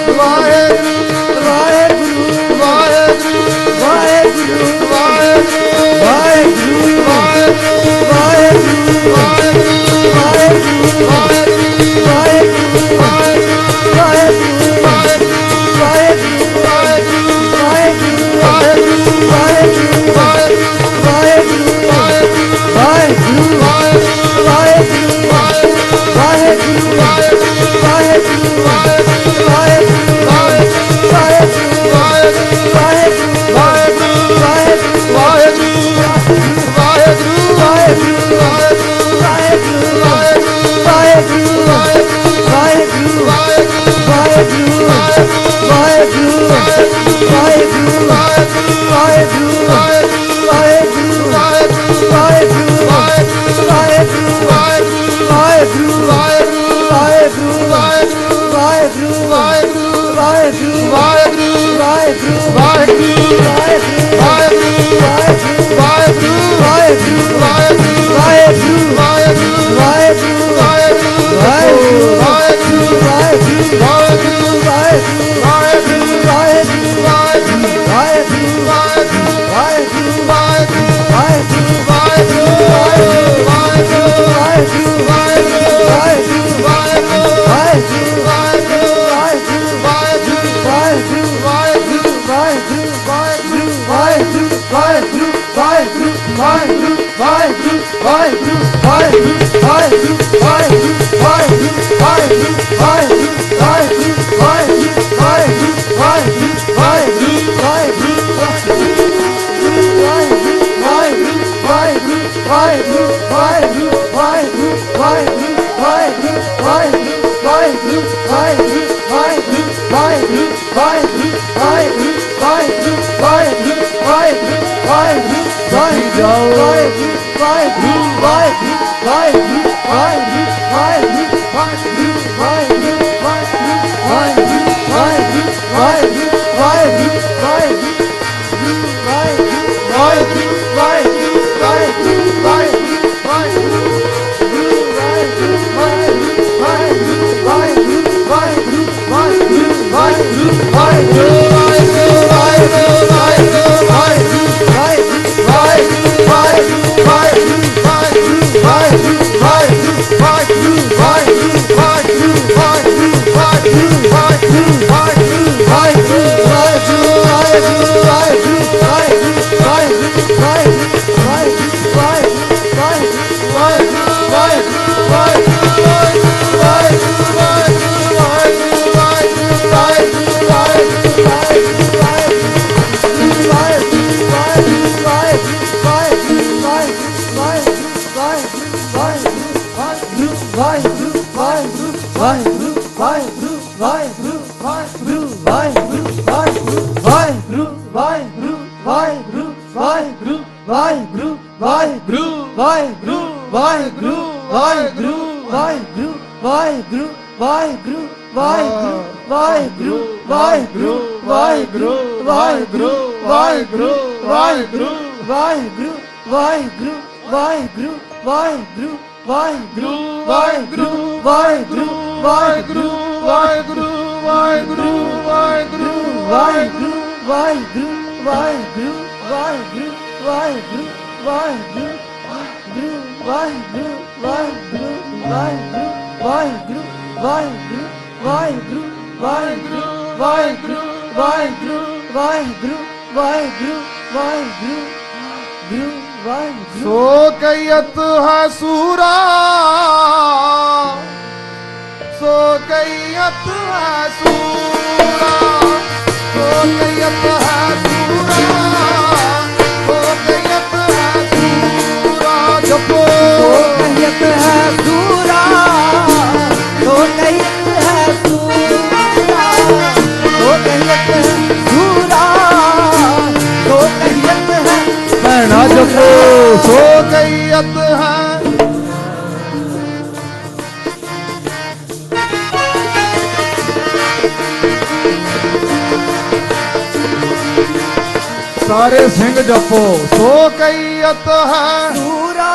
सारे सिंह जपो सो कैयत है सूरा,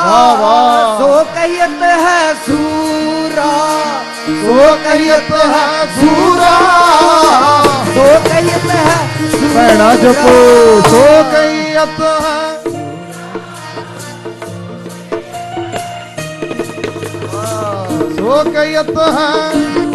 वाह वाह, सो कैयत है सूरा, सो कैयत है सूरा, सो कैयत है भैना जपो सो कैयत है, सो कैयत है,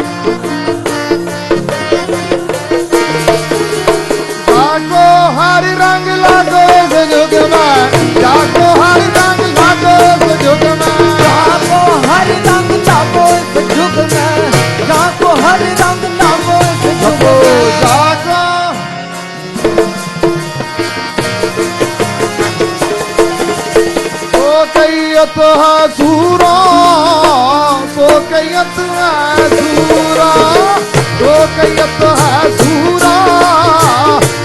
जाको हर रंग लागो जुग में, जाको हर रंग लागो जुग में, जाको हर रंग लागो जुग में, जाको हर रंग लागो जुग में, जाको सो कैयत है सूरा, सो कैयत है सूरा। ਕਈਤ ਹੈ ਸੂਰਾ,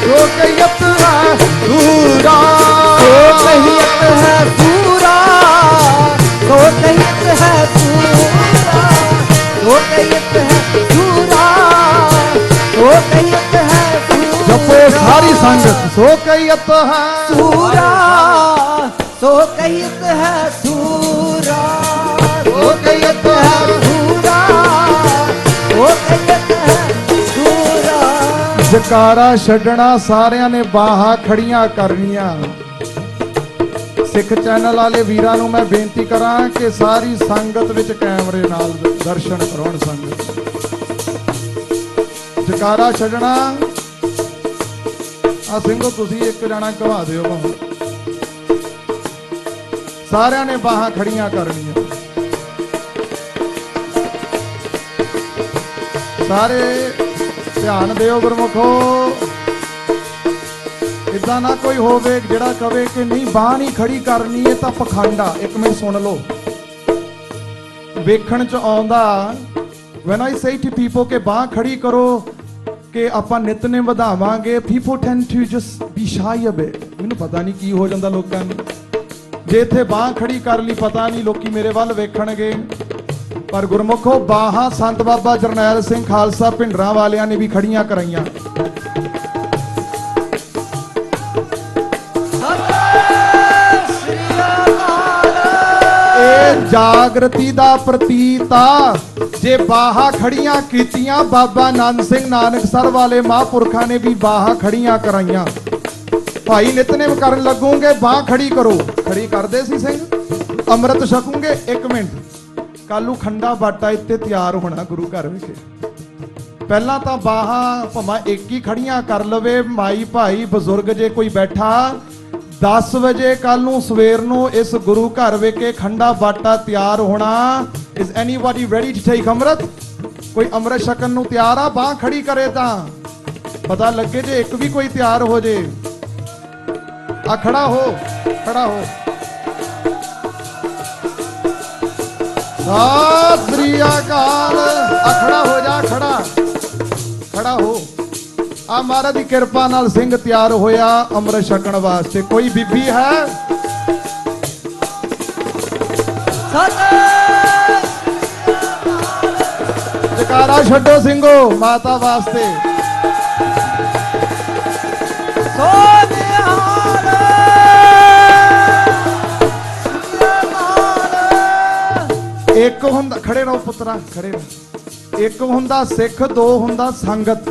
ਸੋ ਕਈਤ ਹੈ ਸੂਰਾ, ਸੋ ਕਹੀਤ ਹੈ ਸੂਰਾ, ਸੋ ਕਹੀਤ ਹੈ ਸੂਰਾ, ਸੋ ਕਹੀਤ ਹੈ ਸੂਰਾ, ਸੋ ਕਹੀਤ ਹੈ ਜਪੋ ਸਾਰੀ ਸੰਗਤ, ਸੋ ਕਈਤ ਹੈ ਸੂਰਾ, ਸੋ ਕਹੀਤ ਹੈ ਸੂਰਾ, ਸੋ ਕਹੀਤ ਹੈ ਸੂਰਾ, ਸੋ ਕਹੀਤ ਹੈ ਸੂਰਾ। ਜਕਾਰਾ ਛੱਡਣਾ, ਸਾਰਿਆਂ ਨੇ ਬਾਹਾਂ ਖੜੀਆਂ ਕਰਨੀਆਂ। ਸਿੱਖ ਚੈਨਲ ਵਾਲੇ ਵੀਰਾਂ ਨੂੰ ਮੈਂ ਬੇਨਤੀ ਕਰਾਂ ਕਿ ਸਾਰੀ ਸੰਗਤ ਵਿੱਚ ਕੈਮਰੇ ਨਾਲ ਦਰਸ਼ਨ ਕਰਾਉਣ। ਸੰਗਤ ਜਕਾਰਾ ਛੱਡਣਾ। ਆ ਸਿੰਘੋ ਤੁਸੀਂ ਇੱਕ ਜਣਾ ਘਵਾ ਦਿਓ ਭਾਵੇਂ। ਸਾਰਿਆਂ ਨੇ ਬਾਹਾਂ ਖੜੀਆਂ ਕਰਨੀਆਂ। ਸਾਰੇ ਧਿਆਨ ਦਿਓ ਗੁਰਮੁਖੋ। ਇਦਾਂ ਨਾ ਕੋਈ ਹੋਵੇ ਜਿਹੜਾ ਕਵੇ ਕਿ ਨਹੀਂ ਬਾਹ ਨਹੀਂ ਖੜੀ ਕਰਨੀ, ਇਹ ਤਾਂ ਪਖੰਡ ਆ। ਇੱਕ ਮਿੰਟ ਸੁਣ ਲਓ। ਵੇਖਣ ਚ ਆਉਂਦਾ when I say to people ਕਿ ਬਾਹ ਖੜੀ ਕਰੋ ਕਿ ਆਪਾਂ ਨਿਤਨੇਮ ਵਧਾਵਾਂਗੇ, people tend to just be shy a bit। ਮੈਨੂੰ ਪਤਾ ਨਹੀਂ ਕੀ ਹੋ ਜਾਂਦਾ ਲੋਕਾਂ ਨੂੰ। ਜੇ ਇੱਥੇ ਬਾਹ ਖੜੀ ਕਰ ਲਈ ਪਤਾ ਨਹੀਂ ਲੋਕੀ ਮੇਰੇ ਵੱਲ ਵੇਖਣਗੇ। ਪਰ ਗੁਰਮੁਖੋ ਬਾਹਾਂ ਸੰਤ ਬਾਬਾ ਜਰਨੈਲ ਸਿੰਘ ਖਾਲਸਾ ਭਿੰਡਰਾਂ ਵਾਲਿਆਂ ਨੇ ਵੀ ਖੜੀਆਂ ਕਰਾਈਆਂ। ਇਹ ਜਾਗਰਤੀ ਦਾ ਪ੍ਰਤੀਤ ਆ। ਜੇ ਬਾਹਾਂ ਖੜੀਆਂ ਕੀਤੀਆਂ, ਬਾਬਾ ਆਨੰਦ ਸਿੰਘ ਨਾਨਕਸਰ ਵਾਲੇ ਮਹਾਂਪੁਰਖਾਂ ਨੇ ਵੀ ਬਾਹਾਂ ਖੜੀਆਂ ਕਰਾਈਆਂ। ਭਾਈ ਨਿਤਨੇਮ ਕਰਨ ਲੱਗੋਗੇ ਬਾਹ ਖੜੀ ਕਰੋ। ਖੜੀ ਕਰਦੇ ਸੀ ਸਿੰਘ। ਅੰਮ੍ਰਿਤ ਛਕੂਗੇ। ਇੱਕ ਮਿੰਟ, ਕੱਲੂ ਖੰਡਾ ਬਾਟਾ ਇੱਥੇ ਤਿਆਰ ਹੋਣਾ ਗੁਰੂ ਘਰ ਵਿਖੇ। ਪਹਿਲਾਂ ਤਾਂ ਬਾਹਾਂ ਭਾਵੇਂ ਇੱਕ ਹੀ ਖੜੀਆਂ ਕਰ ਲਵੇ। ਮਾਈ ਭਾਈ ਬਜ਼ੁਰਗ ਜੇ ਕੋਈ ਬੈਠਾ 10 ਵਜੇ ਕੱਲ ਨੂੰ ਸਵੇਰ ਨੂੰ ਇਸ ਗੁਰੂ ਘਰ ਵਿਖੇ ਖੰਡਾ ਬਾਟਾ ਤਿਆਰ ਹੋਣਾ। Is anybody ready to take amrit? ਕੋਈ ਅੰਮ੍ਰਿਤ ਛਕਣ ਨੂੰ ਤਿਆਰ ਆ? ਬਾਹ ਖੜੀ ਕਰੇ ਤਾਂ ਪਤਾ ਲੱਗੇ। ਜੇ ਇੱਕ ਵੀ ਕੋਈ ਤਿਆਰ ਹੋ ਜੇ। ਆ ਖੜਾ ਹੋ, ਖੜਾ ਹੋ। ਸਤਿ ਸ੍ਰੀ ਅਕਾਲ। ਆ ਖੜਾ ਹੋ ਜਾ, ਖੜਾ ਖੜਾ ਹੋ। ਆ ਮਹਾਰਾਜ ਦੀ ਕਿਰਪਾ ਨਾਲ ਸਿੰਘ ਤਿਆਰ ਹੋਇਆ ਅੰਮ੍ਰਿਤ ਛਕਣ ਵਾਸਤੇ। ਕੋਈ ਬੀਬੀ ਹੈ? ਜਕਾਰਾ ਛੱਡੋ ਸਿੰਘੋ ਮਾਤਾ ਵਾਸਤੇ। ਇੱਕ ਹੁੰਦਾ, ਖੜੇ ਰਹੋ ਪੁੱਤਰਾ, ਖੜੇ ਰਹੋ। ਇੱਕ ਹੁੰਦਾ ਸਿੱਖ, ਦੋ ਹੁੰਦਾ ਸੰਗਤ,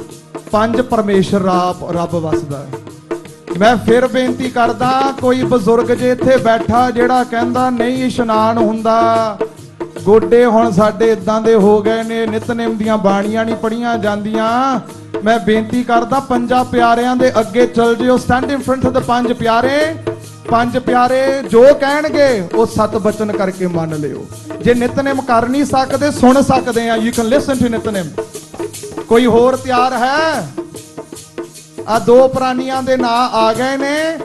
ਪੰਜ ਪਰਮੇਸ਼ਰ ਰੱਬ ਵਸਦਾ। ਮੈਂ ਫਿਰ ਬੇਨਤੀ ਕਰਦਾ, ਕੋਈ ਬਜ਼ੁਰਗ ਜੇ ਇੱਥੇ ਬੈਠਾ ਜਿਹੜਾ ਕਹਿੰਦਾ ਨਹੀਂ ਇਸ਼ਨਾਨ ਹੁੰਦਾ, ਗੋਡੇ ਹੁਣ ਸਾਡੇ ਇਦਾਂ ਦੇ ਹੋ ਗਏ ਨੇ, ਨਿਤਨੇਮ ਦੀਆਂ ਬਾਣੀਆਂ ਨਹੀਂ ਪੜੀਆਂ ਜਾਂਦੀਆਂ, ਮੈਂ ਬੇਨਤੀ ਕਰਦਾ ਪੰਜਾਂ ਪਿਆਰਿਆਂ ਦੇ ਅੱਗੇ ਚਲ ਜਿਓ। Stand in front of the ਪੰਜ ਪਿਆਰੇ। ਪੰਜ ਪਿਆਰੇ ਜੋ ਕਹਿਣਗੇ ਉਹ ਸਤ ਬਚਨ ਕਰਕੇ ਮੰਨ ਲਿਓ। ਜੇ ਨਿਤਨੇਮ ਕਰ ਨਹੀਂ ਸਕਦੇ, ਸੁਣ ਸਕਦੇ ਆ। ਯੂ ਕੈਨ ਲਿਸਨ ਟੂ ਨਿਤਨੇਮ। ਕੋਈ ਹੋਰ ਤਿਆਰ ਹੈ? ਆ ਦੋ ਪ੍ਰਾਣੀਆਂ ਦੇ ਨਾਂ ਆ ਗਏ ਨੇ।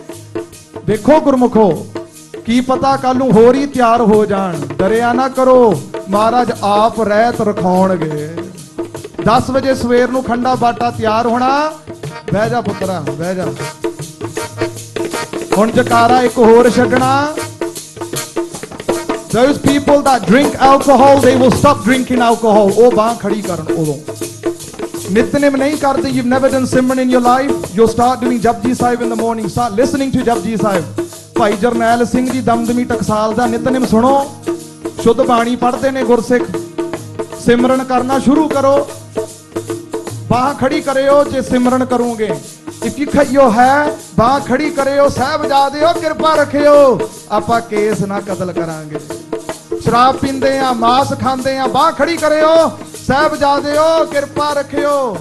ਦੇਖੋ ਗੁਰਮੁਖੋ, ਕੀ ਪਤਾ ਕੱਲ ਨੂੰ ਹੋਰ ਹੀ ਤਿਆਰ ਹੋ ਜਾਣ। ਡਰਿਆ ਨਾ ਕਰੋ, ਮਹਾਰਾਜ ਆਪ ਰਹਿਤ ਰਖਾਉਣਗੇ। 10 ਵਜੇ ਸਵੇਰ ਨੂੰ ਖੰਡਾ ਬਾਟਾ ਤਿਆਰ ਹੋਣਾ। ਬਹਿ ਜਾ ਪੁੱਤਰਾ, ਬਹਿ ਜਾ। ਹੁਣ ਜਕਾਰਾ ਇੱਕ ਹੋਰ ਛੱਡਣਾ। Those people that drink alcohol, they will stop drinking alcohol. ਉਹ ਬਾਂਹ ਖੜੀ ਕਰਨ ਉਦੋਂ। ਨਿਤਨੇਮ ਨਹੀਂ ਕਰਦੇ, you've never done Simran in your life, you'll start doing Japji Sahib in the morning. Start listening to Japji Sahib. ਭਾਈ ਜਰਨੈਲ ਸਿੰਘ ਜੀ ਦਮਦਮੀ ਟਕਸਾਲ ਦਾ ਨਿਤਨੇਮ ਸੁਣੋ। ਸ਼ੁੱਧ ਬਾਣੀ ਪੜ੍ਹਦੇ ਨੇ ਗੁਰਸਿੱਖ। ਸਿਮਰਨ ਕਰਨਾ ਸ਼ੁਰੂ ਕਰੋ। ਬਾਂਹ ਖੜੀ ਕਰਿਓ ਜੇ ਸਿਮਰਨ ਕਰੋਗੇ। If you cut your hair, ਬਾਂਹ ਖੜੀ ਕਰਿਓ। ਸਾਹਿਬਜ਼ਾਦਿਓ ਕਿਰਪਾ ਰੱਖਿਓ, ਆਪਾਂ ਕੇਸ ਨਾ ਕਤਲ ਕਰਾਂਗੇ। ਸ਼ਰਾਬ ਪੀਂਦੇ ਆ, ਮਾਸ ਖਾਂਦੇ ਆ, ਬਾਂਹ ਖੜੀ ਕਰਿਓ। ਸਾਹਿਬਜ਼ਾਦਿਓ ਕਿਰਪਾ ਰੱਖਿਓ।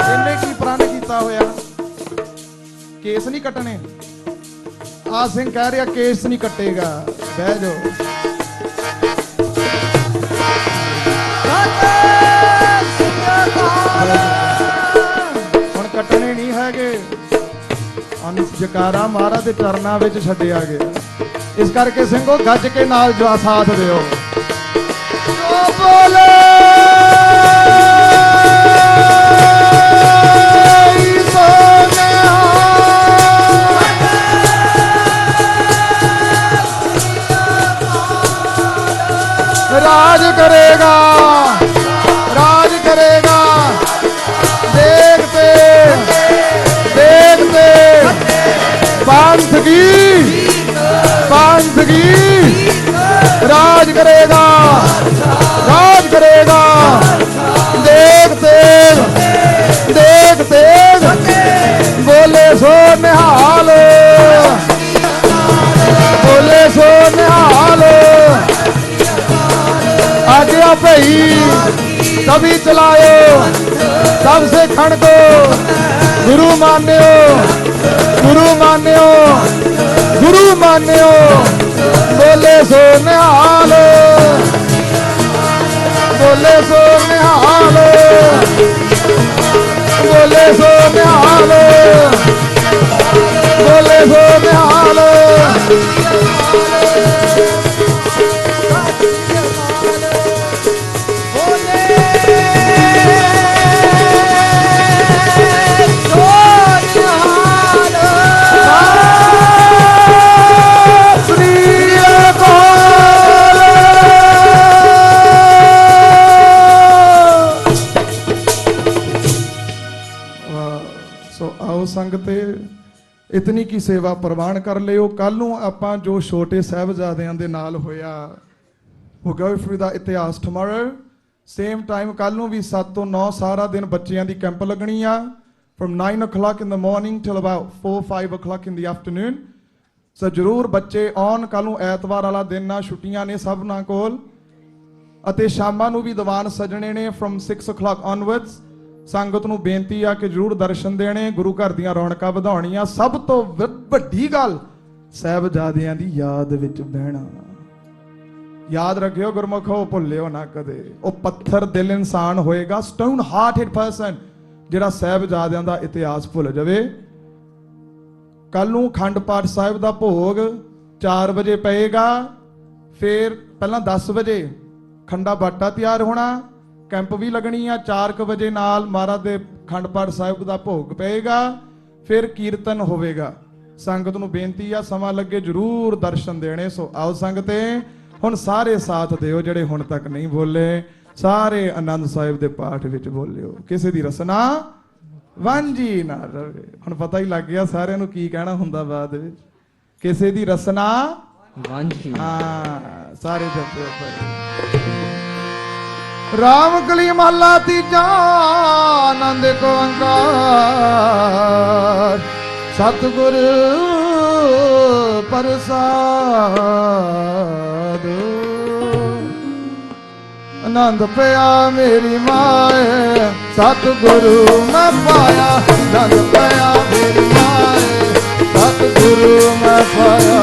ਇਹਨੇ ਕੀ ਪ੍ਰਣ ਕੀਤਾ ਹੋਇਆ? ਕੇਸ ਨਹੀਂ ਕੱਟਣੇ। ਆ ਸਿੰਘ ਕਹਿ ਰਿਹਾ ਕੇਸ ਨਹੀਂ ਕੱਟੇਗਾ। ਬਹਿ ਜਾਓ। ਹੁਣ ਕੱਟਣੇ ਨਹੀਂ ਹੈਗੇ। ਜਕਾਰਾ ਮਹਾਰਾਜ ਦੇ ਚਰਨਾਂ ਵਿੱਚ ਛੱਡਿਆ ਗਿਆ। इस करके सिंघो गज के नाल जो साथ दियो। जो बोले राज करेगा, राज करेगा। देखते देखते पांथगी पांथगी राज करेगा, राज करेगा। देखते देखते बोले सो निहाल, बोले सो निहाल। आज्ञा भई तभी चलायो, तब से खण को गुरु मान्यो, गुरु मान्यो, गुरु मान्यो। बोले सो निहाल, बोले सो निहाल, बोले सो निहाल, बोले सो निहाल। संगते इतनी की सेवा प्रवान कर लियो। कल नूं आपां जो छोटे साहिबजादियां दे नाल होया वो गो थ्रू द इतिहास टुमारो सेम टाइम। कल नूं भी 7 ਤੋਂ 9 सारा दिन बच्चियां दी कैंप लगनी आ from 9 o'clock in the morning till about 4-5 o'clock in the afternoon। सो जरूर बच्चे आउण। कल नूं ऐतवार वाला दिन आ, छुट्टियां ने सबना कोल। ਅਤੇ ਸ਼ਾਮਾਂ ਨੂੰ ਵੀ ਦੀਵਾਨ ਸਜਣੇ ਨੇ from 6 o'clock onwards। ਸੰਗਤ ਨੂੰ ਬੇਨਤੀ ਆ ਕਿ ਜਰੂਰ ਦਰਸ਼ਨ ਦੇਣੇ, ਗੁਰੂ ਘਰ ਦੀਆਂ ਰੌਣਕਾਂ ਵਧਾਉਣੀਆਂ। ਸਭ ਤੋਂ ਵੱਡੀ ਗੱਲ ਸਾਹਿਬਜ਼ਾਦਿਆਂ ਦੀ ਯਾਦ ਵਿੱਚ ਬਹਿਣਾ। ਯਾਦ ਰੱਖਿਓ ਗੁਰਮੁਖੋ, ਭੁੱਲਿਓ ਨਾ ਕਦੇ। ਉਹ ਪੱਥਰ ਦਿਲ ਇਨਸਾਨ ਹੋਏਗਾ, ਸਟੋਨ ਹਾਰਟਡ ਪਰਸਨ, ਜਿਹੜਾ ਸਾਹਿਬਜ਼ਾਦਿਆਂ ਦਾ ਇਤਿਹਾਸ ਭੁੱਲ ਜਾਵੇ। ਕੱਲ ਨੂੰ ਅਖੰਡ ਪਾਠ ਸਾਹਿਬ ਦਾ ਭੋਗ 4 ਵਜੇ ਪਏਗਾ। ਫਿਰ ਪਹਿਲਾਂ 10 ਵਜੇ ਖੰਡਾ ਬਾਟਾ ਤਿਆਰ ਹੋਣਾ, कैंप भी लगनी है। 4 बजे नाल महाराज दे अखंड पाठ साहिब का भोग पेगा, फिर कीर्तन होवेगा। संगत नूं बेनती आ समा लगे जरूर दर्शन देने। सो आओ संगते हुण सारे साथ दिओ, जिहड़े हुण तक नहीं बोले सारे आनंद साहिब दे पाठ विच बोलिओ। किसी दी रसना वांझी ना रहे। हुण पता ही लग गया सारिआं नूं की कहना हुंदा बाद विच। किसी दी रसना वांझी। हाँ सारे जपो भाई। राम कली माला तीजा आनंद को अंकार सतगुर प्रसाद। आनंद पया मेरी माए सतगुरु मैं पाया, आनंद पया मेरी माए सतगुरु मैं पाया।